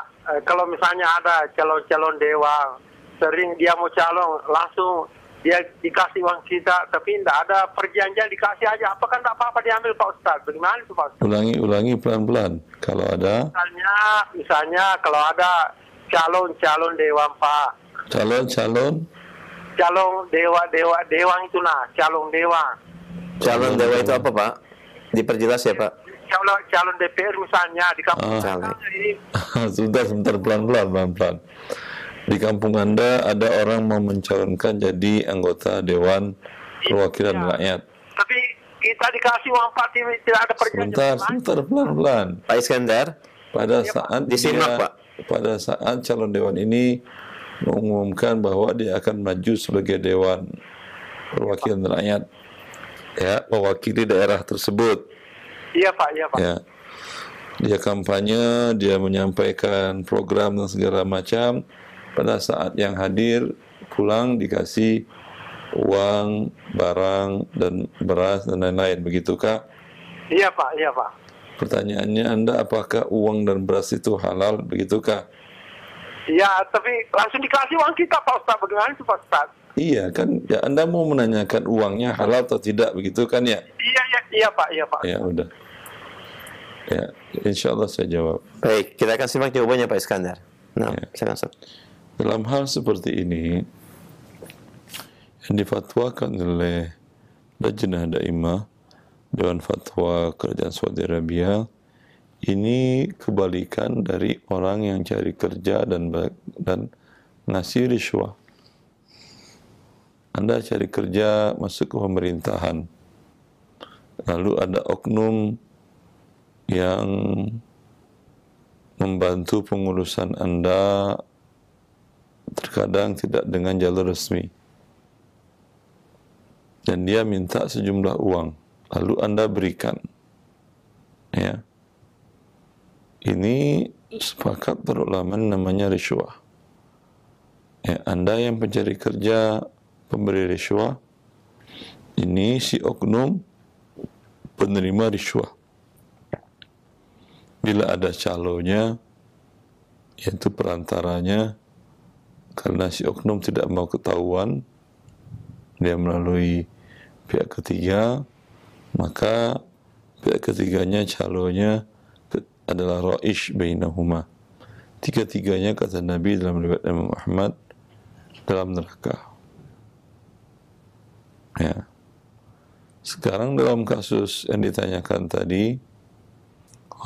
Speaker 4: kalau misalnya ada calon-calon dewan, sering dia mau calon, langsung dia dikasih uang kita, tapi tidak ada perjanjian, dikasih aja. Apakah tidak apa-apa diambil Pak Ustaz? Bagaimana itu Pak Ustaz?
Speaker 1: Ulangi pelan-pelan. Kalau ada
Speaker 4: Misalnya kalau ada calon dewan Pak.
Speaker 1: calon
Speaker 4: Dewan itu calon dewan.
Speaker 2: Calon dewa itu apa Pak? Diperjelas ya Pak.
Speaker 4: Calon DPR misalnya di kampung ini.
Speaker 1: sebentar pelan-pelan. Di kampung Anda ada orang mau mencalonkan jadi anggota Dewan Perwakilan Rakyat.
Speaker 4: Tapi kita dikasih uang Pak, tidak ada perjanjian.
Speaker 1: Sebentar pelan-pelan.
Speaker 2: Pak Iskandar,
Speaker 1: Pada saat
Speaker 2: disimak Pak.
Speaker 1: pada saat calon dewan ini mengumumkan bahwa dia akan maju sebagai Dewan Perwakilan Rakyat, ya, mewakili daerah tersebut.
Speaker 4: Iya Pak, iya Pak.
Speaker 1: Ya, dia kampanye, dia menyampaikan program dan segala macam. Pada saat yang hadir pulang dikasih uang, barang, dan beras dan lain-lain, begitukah?
Speaker 4: Iya Pak, iya Pak.
Speaker 1: Pertanyaannya Anda, apakah uang dan beras itu halal, begitukah?
Speaker 4: Iya, tapi langsung dikasih uang kita Pak Ustaz. Bagaimana itu Pak Ustaz?
Speaker 1: Iya kan, ya Anda mau menanyakan uangnya halal atau tidak, begitu kan ya?
Speaker 4: Iya, iya, iya Pak, iya Pak.
Speaker 1: Ya udah. Ya, insya Allah saya jawab.
Speaker 2: Baik, kita akan simak jawabannya Pak Iskandar. Nah,
Speaker 1: Ya.
Speaker 2: silakan Ustaz.
Speaker 1: Dalam hal seperti ini, yang difatwakan oleh Lajnah Daimah, Dewan Fatwa Kerajaan Saudi Arabia, ini kebalikan dari orang yang cari kerja dan ngasih riswah. Anda cari kerja masuk ke pemerintahan, lalu ada oknum yang membantu pengurusan Anda, terkadang tidak dengan jalur resmi, dan dia minta sejumlah uang, lalu Anda berikan. Ya, ini sepakat para ulama namanya riswah. Ya, Anda yang pencari kerja, pemberi riswah, ini si oknum penerima riswah. Bila ada calonnya, yaitu perantaranya, karena si oknum tidak mau ketahuan, dia melalui pihak ketiga, maka pihak ketiganya calonnya adalah ra'ish bainahuma. Tiga-tiganya, kata Nabi dalam riwayat Imam Ahmad, dalam neraka. Ya. Sekarang dalam kasus yang ditanyakan tadi,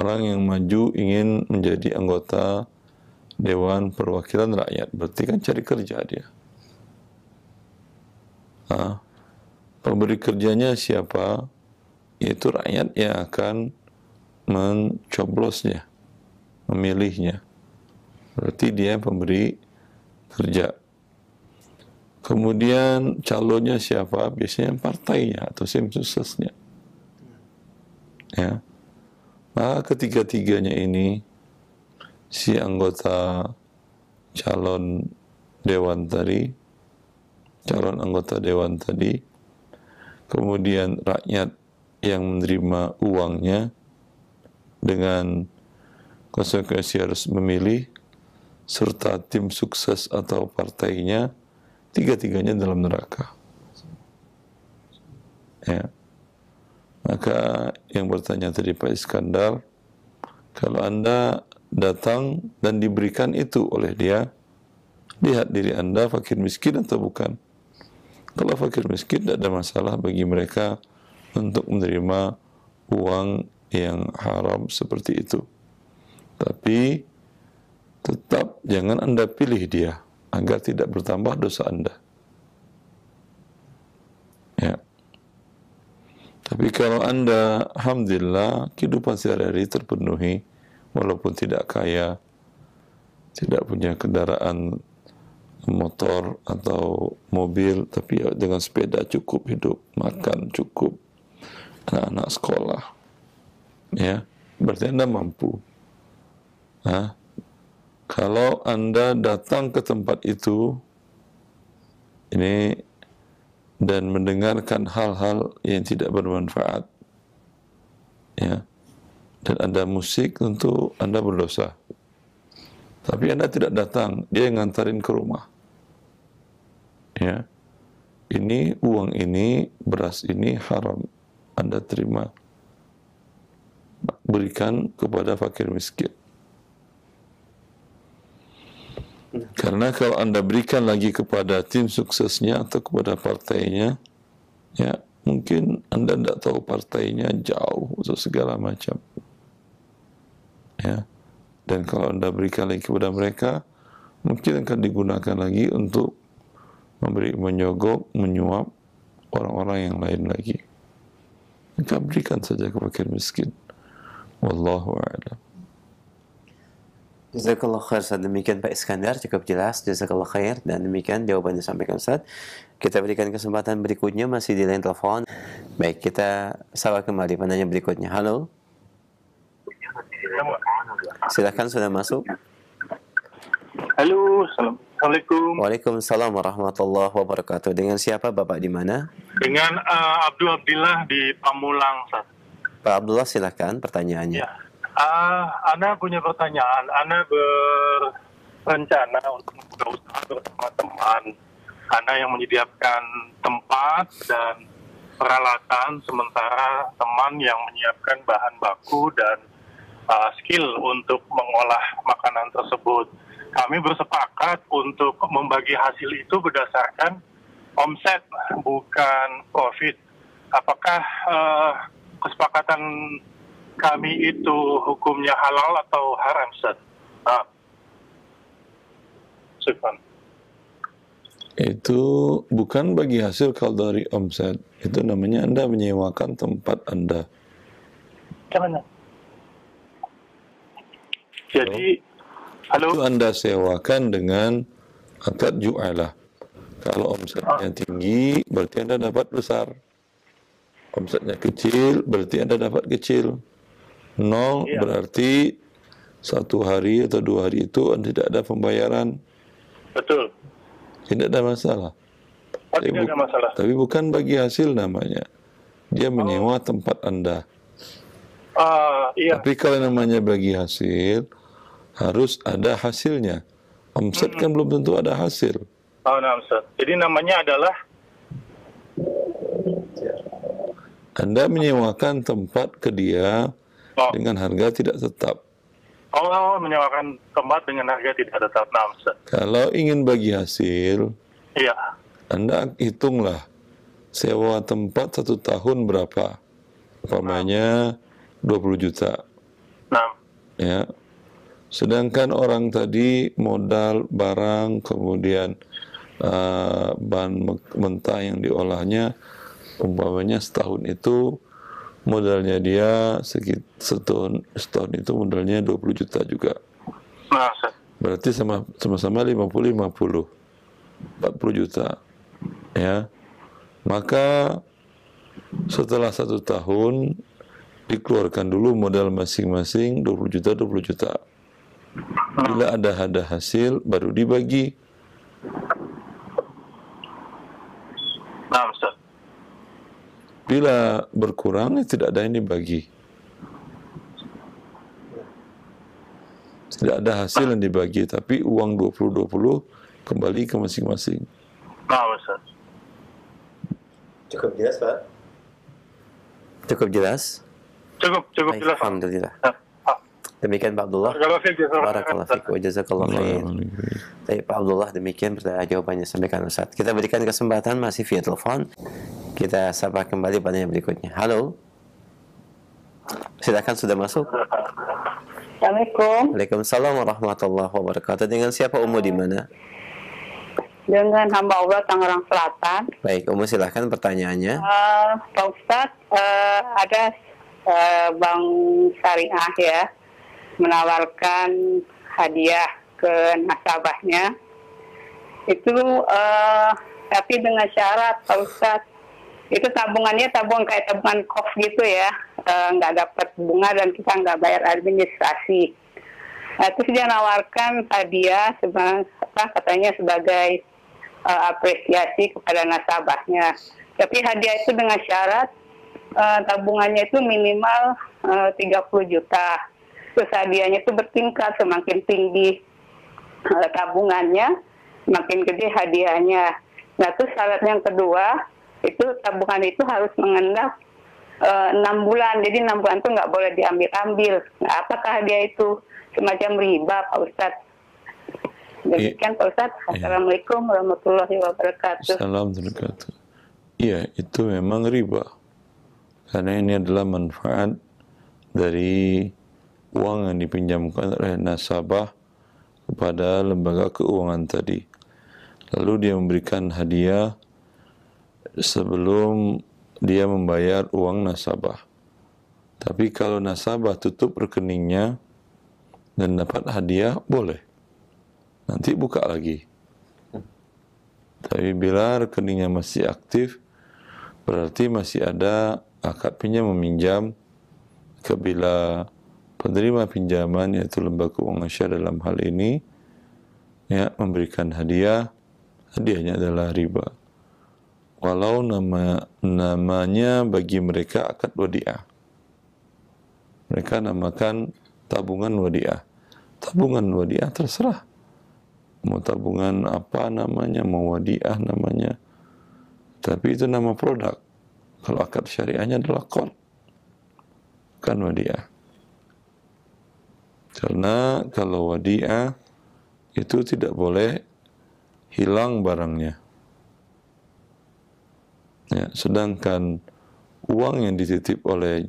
Speaker 1: orang yang maju ingin menjadi anggota Dewan Perwakilan Rakyat, berarti kan cari kerja dia. Nah, pemberi kerjanya siapa? Yaitu rakyat yang akan mencoblosnya, memilihnya. Berarti dia pemberi kerja. Kemudian calonnya siapa? Biasanya partainya atau tim suksesnya. Ya. Maka ketiga-tiganya ini, si anggota calon dewan tadi, calon anggota dewan tadi, kemudian rakyat yang menerima uangnya, dengan konsekuensi harus memilih, serta tim sukses atau partainya, tiga-tiganya dalam neraka. Ya. Maka yang bertanya tadi Pak Iskandar, kalau Anda datang dan diberikan itu oleh dia, lihat diri Anda fakir miskin atau bukan. Kalau fakir miskin, tidak ada masalah bagi mereka untuk menerima uang yang haram seperti itu. Tapi tetap jangan Anda pilih dia, agar tidak bertambah dosa Anda. Ya. Tapi kalau Anda, alhamdulillah, kehidupan sehari-hari terpenuhi, walaupun tidak kaya, tidak punya kendaraan motor atau mobil, tapi dengan sepeda cukup hidup, makan cukup, anak-anak sekolah, ya, berarti Anda mampu. Nah, kalau Anda datang ke tempat itu, ini, dan mendengarkan hal-hal yang tidak bermanfaat, ya, dan ada musik, tentu Anda berdosa. Tapi Anda tidak datang, dia yang ngantarin ke rumah. Ya, ini uang ini, beras ini haram, Anda terima, berikan kepada fakir miskin. Karena kalau Anda berikan lagi kepada tim suksesnya atau kepada partainya, ya, mungkin Anda tidak tahu partainya jauh atau segala macam. Ya. Dan kalau Anda berikan lagi kepada mereka, mungkin akan digunakan lagi untuk menyogok, menyuap orang-orang yang lain lagi. Maka berikan saja ke fakir miskin. Wallahu a'lam.
Speaker 2: Jazakallah khair Ustaz. Demikian Pak Iskandar, cukup jelas. Jazakallah khair. Dan demikian jawaban yang disampaikan Ustaz. Kita berikan kesempatan berikutnya masih di line telepon. Baik, kita sapa kembali penanya berikutnya. Halo. Silakan, sudah masuk.
Speaker 5: Halo, Assalamualaikum.
Speaker 2: Waalaikumsalam warahmatullahi wabarakatuh. Dengan siapa Bapak di mana?
Speaker 5: Dengan Abdul Abdillah di Pamulang, Ustaz.
Speaker 2: Pak Abdullah, silakan pertanyaannya.
Speaker 5: Ya. Ana punya pertanyaan. Ana berencana untuk membuka usaha bersama teman. Ana yang menyediakan tempat dan peralatan, sementara teman yang menyiapkan bahan baku dan skill untuk mengolah makanan tersebut. Kami bersepakat untuk membagi hasil itu berdasarkan omset, bukan profit. Apakah kesepakatan kami itu hukumnya halal atau haram, Ustaz? Syukran.
Speaker 1: Itu bukan bagi hasil kalau dari omset. Itu namanya Anda menyewakan tempat Anda.
Speaker 5: Gimana? Jadi, halo?
Speaker 1: Itu Anda sewakan dengan akad ju'alah. Kalau omsetnya tinggi, berarti Anda dapat besar. Omsetnya kecil, berarti Anda dapat kecil. Nol berarti 1 hari atau 2 hari itu tidak ada pembayaran.
Speaker 5: Betul.
Speaker 1: Tidak ada masalah.
Speaker 5: Tidak ada masalah.
Speaker 1: Tapi bukan bagi hasil namanya. Dia menyewa tempat Anda.
Speaker 5: Iya.
Speaker 1: Tapi kalau namanya bagi hasil, harus ada hasilnya. Omset kan belum tentu ada hasil.
Speaker 5: Nah, Ustaz. Jadi namanya adalah
Speaker 1: Anda menyewakan tempat ke dia dengan harga tidak tetap.
Speaker 5: Menyewakan tempat dengan harga tidak tetap. Nah, Ustaz.
Speaker 1: Kalau ingin bagi hasil,
Speaker 5: Iya.
Speaker 1: Anda hitunglah sewa tempat 1 tahun berapa. Umpamanya 20 juta.
Speaker 5: Nah.
Speaker 1: Ya. Sedangkan orang tadi modal barang, kemudian bahan mentah yang diolahnya, umpamanya setahun itu modalnya dia setahun itu modalnya 20 juta juga.
Speaker 5: Nah,
Speaker 1: Berarti sama-sama 50-50. 40 juta. Ya. Maka setelah 1 tahun dikeluarkan dulu modal masing-masing 20 juta, 20 juta. Bila ada hasil baru dibagi.
Speaker 5: Nah, Ustaz.
Speaker 1: Bila berkurang, tidak ada yang dibagi. Tidak ada hasil yang dibagi, tapi uang 20-20 kembali ke masing-masing.
Speaker 5: Nah, Ustaz.
Speaker 2: Cukup jelas, Pak? Cukup jelas?
Speaker 5: Cukup
Speaker 2: Baik,
Speaker 5: jelas.
Speaker 2: alhamdulillah. Demikian Pak Abdullah. Barakallahu fiik wa jazakallahu khair. Baik Pak Abdullah, demikian jawabannya sampaikan Ustaz. Kita berikan kesempatan masih via telepon. Kita sapa kembali pada yang berikutnya. Halo. Silakan, sudah masuk.
Speaker 6: Assalamualaikum.
Speaker 2: Waalaikumsalam warahmatullahi wabarakatuh. Dengan siapa Umu di mana?
Speaker 6: Dengan hamba Allah Tangerang Selatan.
Speaker 2: Baik, Umu silakan pertanyaannya.
Speaker 6: Pak Ustadz, ada bank syariah ya menawarkan hadiah ke nasabahnya. Itu tapi dengan syarat Pak Ustadz, itu tabungannya tabungan kayak tabungan KOF gitu ya, nggak dapat bunga dan kita nggak bayar administrasi. Nah, terus dia nawarkan hadiah katanya sebagai apresiasi kepada nasabahnya. Tapi hadiah itu dengan syarat tabungannya itu minimal 30 juta. Terus hadiahnya itu bertingkat, semakin tinggi tabungannya, semakin gede hadiahnya. Nah, terus syarat yang kedua, itu tabungan itu harus mengendap 6 bulan. Jadi 6 bulan itu nggak boleh diambil-ambil. Nah, apakah hadiah itu semacam riba, Pak Ustadz? Demikian Pak Ustadz. Assalamualaikum warahmatullahi wabarakatuh.
Speaker 1: Assalamualaikum warahmatullahi wabarakatuh. Iya, itu memang riba. Karena ini adalah manfaat dari uang yang dipinjamkan oleh nasabah kepada lembaga keuangan tadi. Lalu dia memberikan hadiah sebelum dia membayar uang nasabah. Tapi kalau nasabah tutup rekeningnya dan dapat hadiah, boleh. Nanti buka lagi. Tapi bila rekeningnya masih aktif, berarti masih ada akad pinjam meminjam. Bila penerima pinjaman, yaitu lembaga keuangan syariah dalam hal ini, ya, memberikan hadiah, hadiahnya adalah riba. Walau namanya bagi mereka akad wadiah. Mereka namakan tabungan wadiah. Tabungan wadiah terserah. Mau tabungan apa namanya, mau wadiah namanya. Tapi itu nama produk. Kalau akad syariahnya adalah qard, kan wadiah. Karena kalau wadiah itu tidak boleh hilang barangnya. Ya, sedangkan uang yang dititip oleh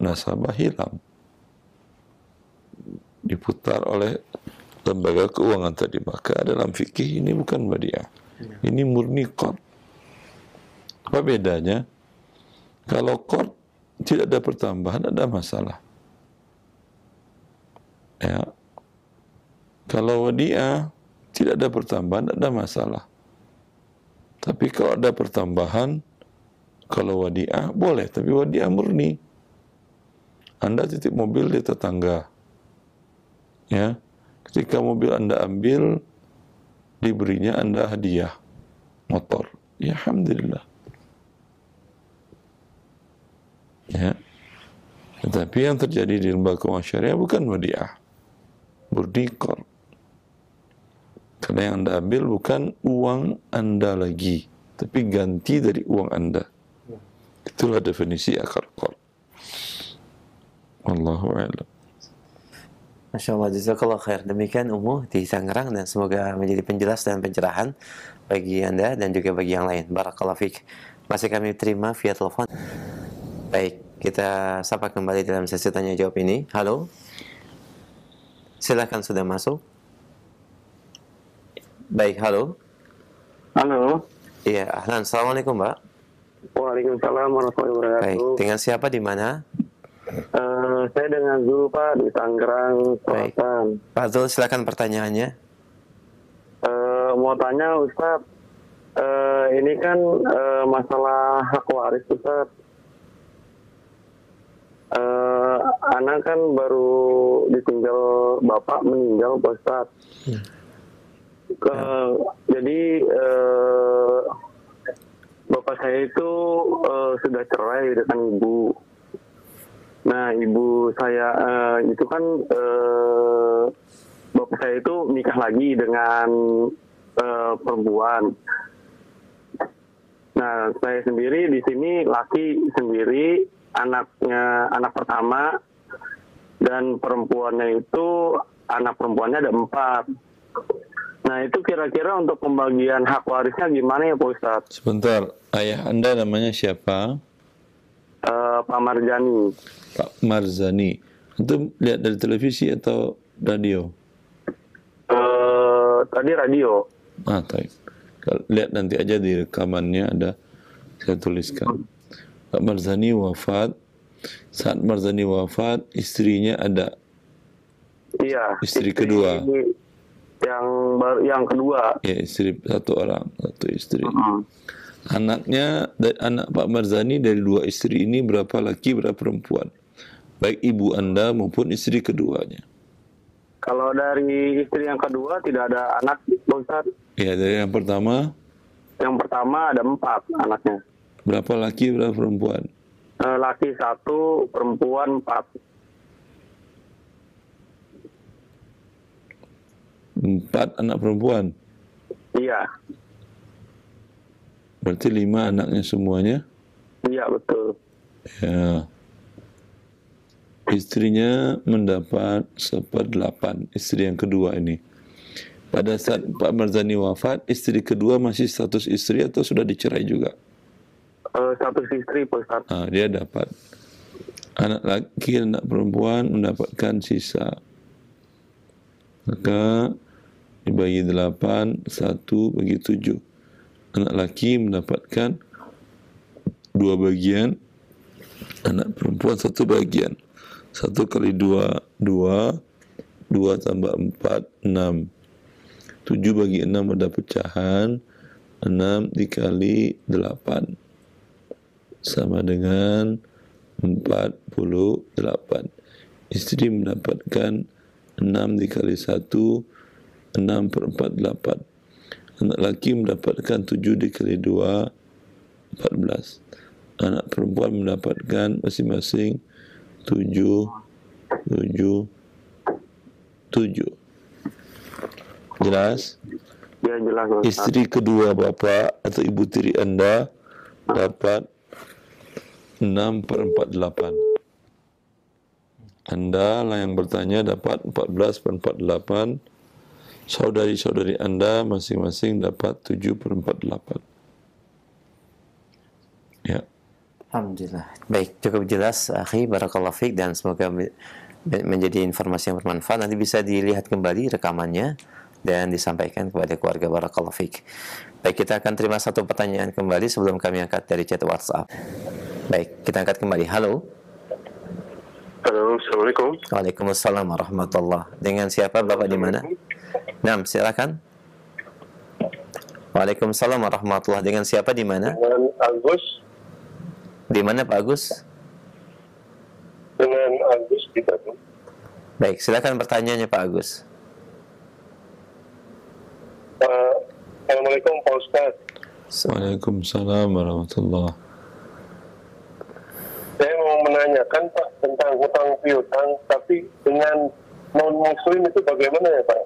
Speaker 1: nasabah hilang, diputar oleh lembaga keuangan tadi, maka dalam fikih ini bukan wadiah, ini murni qard. Apa bedanya? Kalau qard tidak ada pertambahan, ada masalah. Ya. Kalau wadiah tidak ada pertambahan, ada masalah. Tapi kalau ada pertambahan, kalau wadiah boleh, tapi wadiah murni. Anda titip mobil di tetangga, ya. Ketika mobil Anda ambil, diberinya Anda hadiah motor. Ya, alhamdulillah. Ya. Tetapi yang terjadi di lembaga keuangan syariah bukan wadiah, murni qard. Karena yang Anda ambil bukan uang Anda lagi, tapi ganti dari uang Anda. Itulah definisi akad qard. Wallahu a'lam.
Speaker 2: Masya Allah, jazakallah khair. Demikian Ummu di Tangerang, dan semoga menjadi penjelas dan pencerahan bagi Anda dan juga bagi yang lain. Barakallahu fiik. Masih kami terima via telepon. Baik, kita sapa kembali dalam sesi tanya jawab ini. Halo. Silakan, sudah masuk. Baik, halo.
Speaker 7: Halo.
Speaker 2: Iya, ahlan. Assalamualaikum, Mbak.
Speaker 7: Waalaikumsalam warahmatullahi wabarakatuh.
Speaker 2: Baik, dengan siapa di mana?
Speaker 7: Saya dengan Zul, Pak, di Tangerang Selatan.
Speaker 2: Pak Zul, silakan pertanyaannya.
Speaker 7: Mau tanya Ustaz, ini kan masalah hak waris Ustaz. Anak kan baru ditinggal bapak, meninggal Pak Ustaz. Jadi bapak saya itu sudah cerai dengan ibu. Nah, ibu saya itu kan bapak saya itu nikah lagi dengan perempuan. Nah, saya sendiri di sini laki sendiri, anak pertama, dan perempuannya itu anak perempuannya ada 4. Nah, itu kira-kira untuk pembagian hak warisnya gimana ya Pak Ustadz?
Speaker 1: Sebentar, ayah Anda namanya siapa?
Speaker 7: Pak Marjani.
Speaker 1: Pak Marzani. Itu lihat dari televisi atau radio?
Speaker 7: Tadi radio.
Speaker 1: Baik. Lihat nanti aja di rekamannya ada, saya tuliskan. Pak Marzani wafat. Saat Marzani wafat, istrinya ada.
Speaker 7: Iya.
Speaker 1: Istri kedua.
Speaker 7: Yang kedua.
Speaker 1: Ya, istri satu istri. Anaknya, anak Pak Marzani dari 2 istri ini berapa laki, berapa perempuan? Baik ibu Anda maupun istri keduanya.
Speaker 7: Kalau dari istri yang kedua tidak ada anak, Ustaz?
Speaker 1: Ya, dari yang pertama?
Speaker 7: Yang pertama ada 4 anaknya.
Speaker 1: Berapa laki, berapa perempuan?
Speaker 7: Laki 1, perempuan 4.
Speaker 1: 4 anak perempuan?
Speaker 7: Iya.
Speaker 1: Berarti 5 anaknya semuanya?
Speaker 7: Iya, betul.
Speaker 1: Ya. Istrinya mendapat 1/8, istri yang kedua ini. Pada saat Pak Marzani wafat, istri kedua masih status istri atau sudah dicerai juga?
Speaker 7: Status istri, Pak Ustaz.
Speaker 1: Dia dapat. Anak laki dan anak perempuan mendapatkan sisa. Maka dibagi 8, 1 bagi 7. Anak laki mendapatkan 2 bagian, anak perempuan 1 bagian. 1 kali 2, 2, 2 tambah 4, 6. 7 bagi 6 ada pecahan. 6 dikali 8 sama dengan 48. Istri mendapatkan 6 dikali 1, 6 per 4, 8. Anak laki mendapatkan 7 dikali 2, 14. Anak perempuan mendapatkan masing-masing 7, 7, 7. Jelas?
Speaker 7: Ya, jelas Ustaz.
Speaker 1: Istri kedua bapak atau ibu tiri Anda dapat 6 per 48. Anda lah yang bertanya dapat 14 per 48. Saudari-saudari Anda masing-masing dapat 7 per 48. Ya.
Speaker 2: Alhamdulillah. Baik, cukup jelas, akhi, barakallahu fiik, dan semoga menjadi informasi yang bermanfaat. Nanti bisa dilihat kembali rekamannya dan disampaikan kepada keluarga, barakallahu fiik. Baik, kita akan terima satu pertanyaan kembali sebelum kami angkat dari chat WhatsApp. Baik, kita angkat kembali. Halo.
Speaker 7: Halo, Assalamualaikum.
Speaker 2: Waalaikumsalam warahmatullah. Dengan siapa Bapak di mana? Nah, silakan. Waalaikumsalam warahmatullah. Dengan siapa di mana?
Speaker 7: Dengan Agus.
Speaker 2: Di mana Pak Agus?
Speaker 7: Dengan Agus di Bandung.
Speaker 2: Baik, silakan pertanyaannya Pak Agus.
Speaker 7: Assalamualaikum Pak Ustadz.
Speaker 1: Waalaikumsalam warahmatullah.
Speaker 7: Saya mau menanyakan Pak tentang hutang piutang, tapi dengan non-muslim itu bagaimana ya Pak?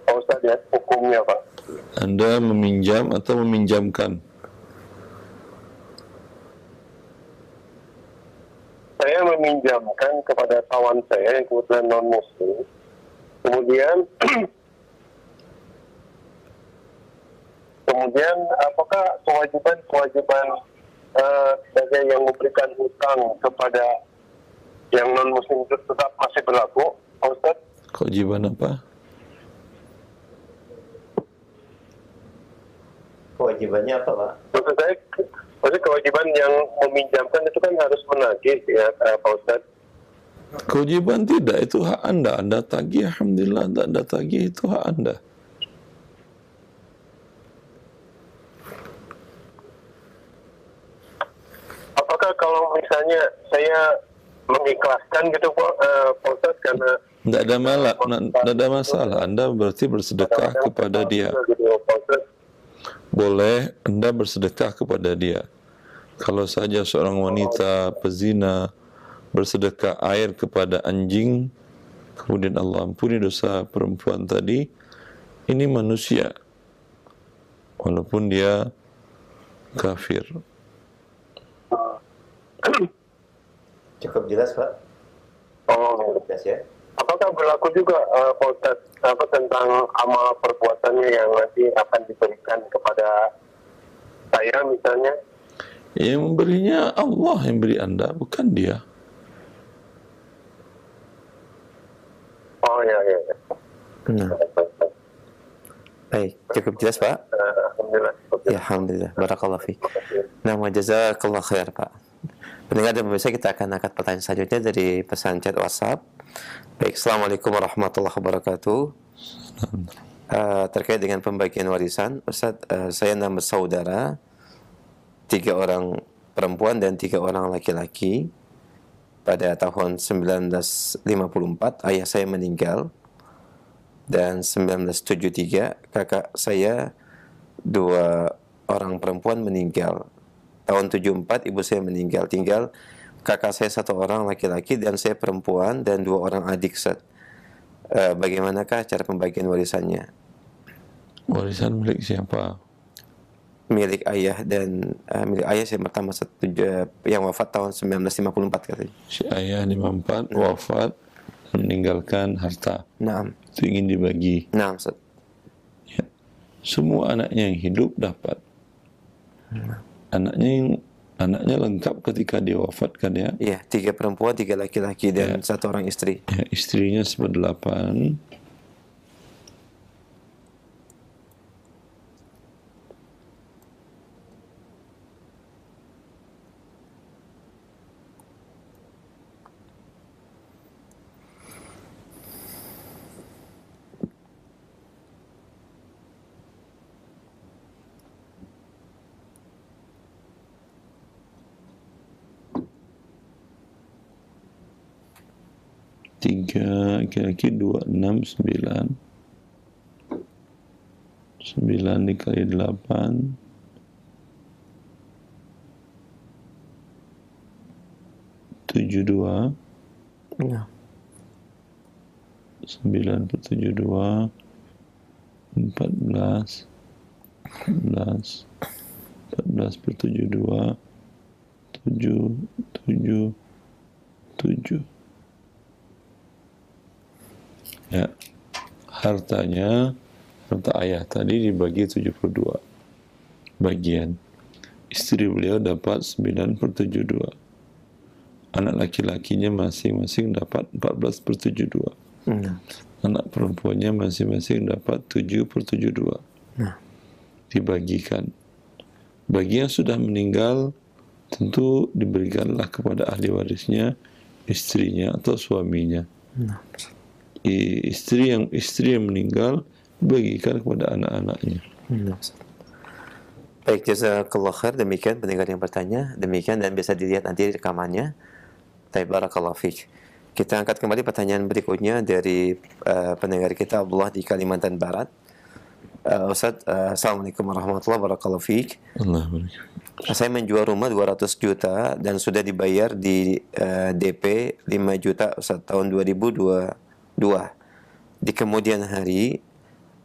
Speaker 7: Pak Ustadz ya, hukumnya Pak.
Speaker 1: Anda meminjam atau meminjamkan?
Speaker 7: Saya meminjamkan kepada kawan saya yang kebetulan non-muslim. Kemudian apakah kewajiban sebagai yang memberikan hutang kepada yang non-muslim itu tetap masih berlaku, Pak Ustaz?
Speaker 1: Kewajiban apa?
Speaker 2: Kewajibannya apa, Pak?
Speaker 7: Maksud kewajiban yang meminjamkan itu kan harus menagih ya, Pak Ustaz.
Speaker 1: Kewajiban tidak, itu hak Anda. Anda tagih, alhamdulillah. Anda tagih, itu hak Anda.
Speaker 7: Apakah kalau misalnya saya mengikhlaskan gitu Pak Ustaz, karena
Speaker 1: tidak ada masalah. Anda berarti bersedekah kepada dia. Boleh Anda bersedekah kepada dia. Kalau saja seorang wanita pezina bersedekah air kepada anjing, kemudian Allah ampuni dosa perempuan tadi, ini manusia, walaupun dia kafir.
Speaker 2: Cukup jelas, Pak?
Speaker 7: Oh,
Speaker 2: jelas ya.
Speaker 7: Apakah berlaku juga Pak Ustaz, tentang amal perbuatannya yang nanti akan diberikan kepada saya misalnya?
Speaker 1: Yang memberinya Allah, yang beri Anda, bukan dia.
Speaker 7: Oh ya.
Speaker 2: Nah. Baik, cukup jelas Pak?
Speaker 7: Alhamdulillah.
Speaker 2: Ya, alhamdulillah. Barakallahu fiik. Nah, jazakallah khair Pak. Pendengar dan pemirsa, kita akan angkat pertanyaan selanjutnya dari pesan chat WhatsApp. Baik, Assalamualaikum warahmatullahi wabarakatuh. Terkait dengan pembagian warisan, Ustaz, saya 6 bersaudara, 3 orang perempuan dan 3 orang laki-laki. Pada tahun 1954 ayah saya meninggal, dan 1973 kakak saya 2 orang perempuan meninggal. Tahun 74 ibu saya meninggal, tinggal kakak saya 1 orang laki-laki dan saya perempuan dan 2 orang adik. Bagaimanakah cara pembagian warisannya?
Speaker 1: Warisan milik siapa?
Speaker 2: Milik ayah, dan milik ayah saya pertama yang wafat tahun 1954 katanya.
Speaker 1: Si ayah 54 wafat, meninggalkan harta.
Speaker 2: Naam.
Speaker 1: Itu ingin dibagi.
Speaker 2: Naam, Ustaz.
Speaker 1: Ya. Semua anaknya yang hidup dapat. Anaknya lengkap ketika dia wafat kan ya?
Speaker 2: Iya, 3 perempuan, 3 laki-laki dan 1 orang istri.
Speaker 1: Ya, istrinya 8. 3 kira-kira 2, 6, 9. 9 dikali 8 72.
Speaker 2: Ya.
Speaker 1: 9 per 72 14 per 72 7 ya. Harta ayah tadi dibagi 72 bagian. Istri beliau dapat 9 per 72. Anak laki-lakinya masing-masing dapat 14 per 72. Anak perempuannya masing-masing dapat 7 per 72. Dibagikan. Bagi yang sudah meninggal, tentu diberikanlah kepada ahli warisnya, istrinya atau suaminya. Istri yang meninggal bagikan kepada anak-anaknya.
Speaker 2: Baik, jazakallah khair. Demikian pendengar yang bertanya. Demikian, dan bisa dilihat nanti rekamannya. Barakallahu fiik. Kita angkat kembali pertanyaan berikutnya dari pendengar kita Abdullah di Kalimantan Barat. Ustaz, Assalamualaikum warahmatullahi wabarakatuh. Saya menjual rumah 200 juta dan sudah dibayar di DP 5 juta Ustaz tahun 2022. Di kemudian hari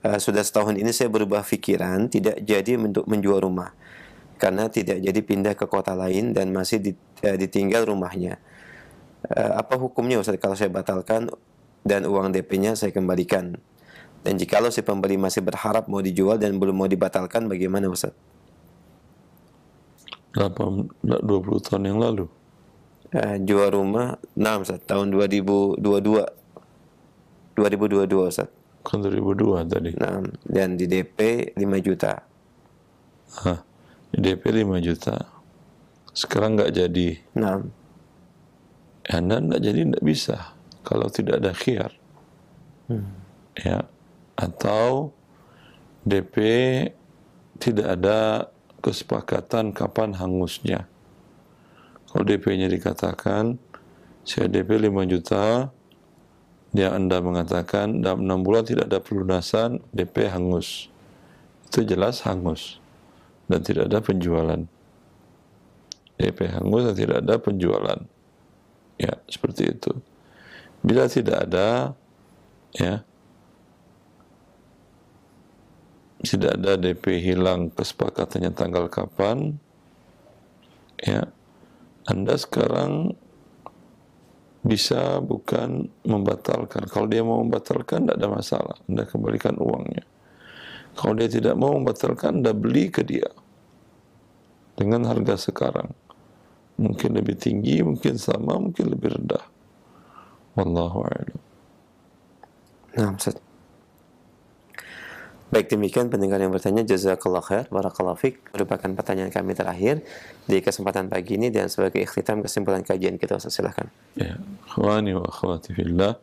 Speaker 2: sudah setahun ini saya berubah pikiran, tidak jadi untuk menjual rumah karena tidak jadi pindah ke kota lain dan masih ditinggal rumahnya. Apa hukumnya Ustaz kalau saya batalkan dan uang DP-nya saya kembalikan? Dan jikalau si pembeli masih berharap mau dijual dan belum mau dibatalkan, bagaimana Ustaz?
Speaker 1: 20 tahun yang lalu.
Speaker 2: Jual rumah, Ustaz, tahun 2022 Ustaz.
Speaker 1: Kan 2002 tadi.
Speaker 2: Dan di DP 5 juta.
Speaker 1: Di DP 5 juta. Sekarang nggak jadi. Anda nggak jadi, nggak bisa kalau tidak ada khiyar. Ya, atau DP tidak ada kesepakatan kapan hangusnya. Kalau DP-nya dikatakan saya DP 5 juta, dia Anda mengatakan dalam 6 bulan tidak ada pelunasan, DP hangus. Itu jelas hangus dan tidak ada penjualan. DP hangus dan tidak ada penjualan. Ya, seperti itu. Bila tidak ada, ya, tidak ada DP hilang kesepakatannya tanggal kapan, ya, Anda sekarang bisa bukan membatalkan. Kalau dia mau membatalkan, tidak ada masalah. Anda kembalikan uangnya. Kalau dia tidak mau membatalkan, Anda beli ke dia dengan harga sekarang. Mungkin lebih tinggi, mungkin sama, mungkin lebih rendah. Wallahu a'lam.
Speaker 2: Ustaz. Baik, demikian pendengar yang bertanya. Jazakallah khair, barakallahu fiik. Merupakan pertanyaan kami terakhir di kesempatan pagi ini, dan sebagai ikhtitam kesimpulan kajian kita, Ustaz, silakan.
Speaker 1: Ya, akhwani wa akhwati fillah.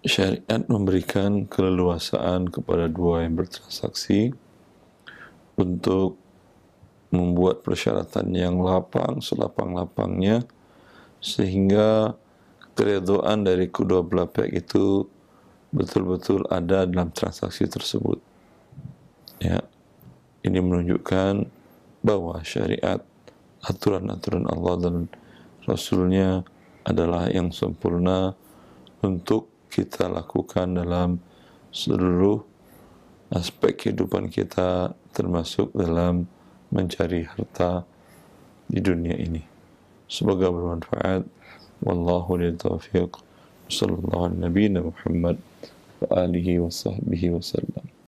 Speaker 1: Syariat memberikan keleluasaan kepada dua yang bertransaksi untuk membuat persyaratan yang lapang, selapang-lapangnya, sehingga keridhaan dari kedua belah pihak itu betul-betul ada dalam transaksi tersebut. Ya, ini menunjukkan bahwa syariat, aturan-aturan Allah dan Rasulnya adalah yang sempurna untuk kita lakukan dalam seluruh aspek kehidupan kita, termasuk dalam mencari harta di dunia ini. Semoga bermanfaat. Wallahu lil taufiq. Sallallahu alaihi Muhammad wa alihi wa sahbihi wa sallam.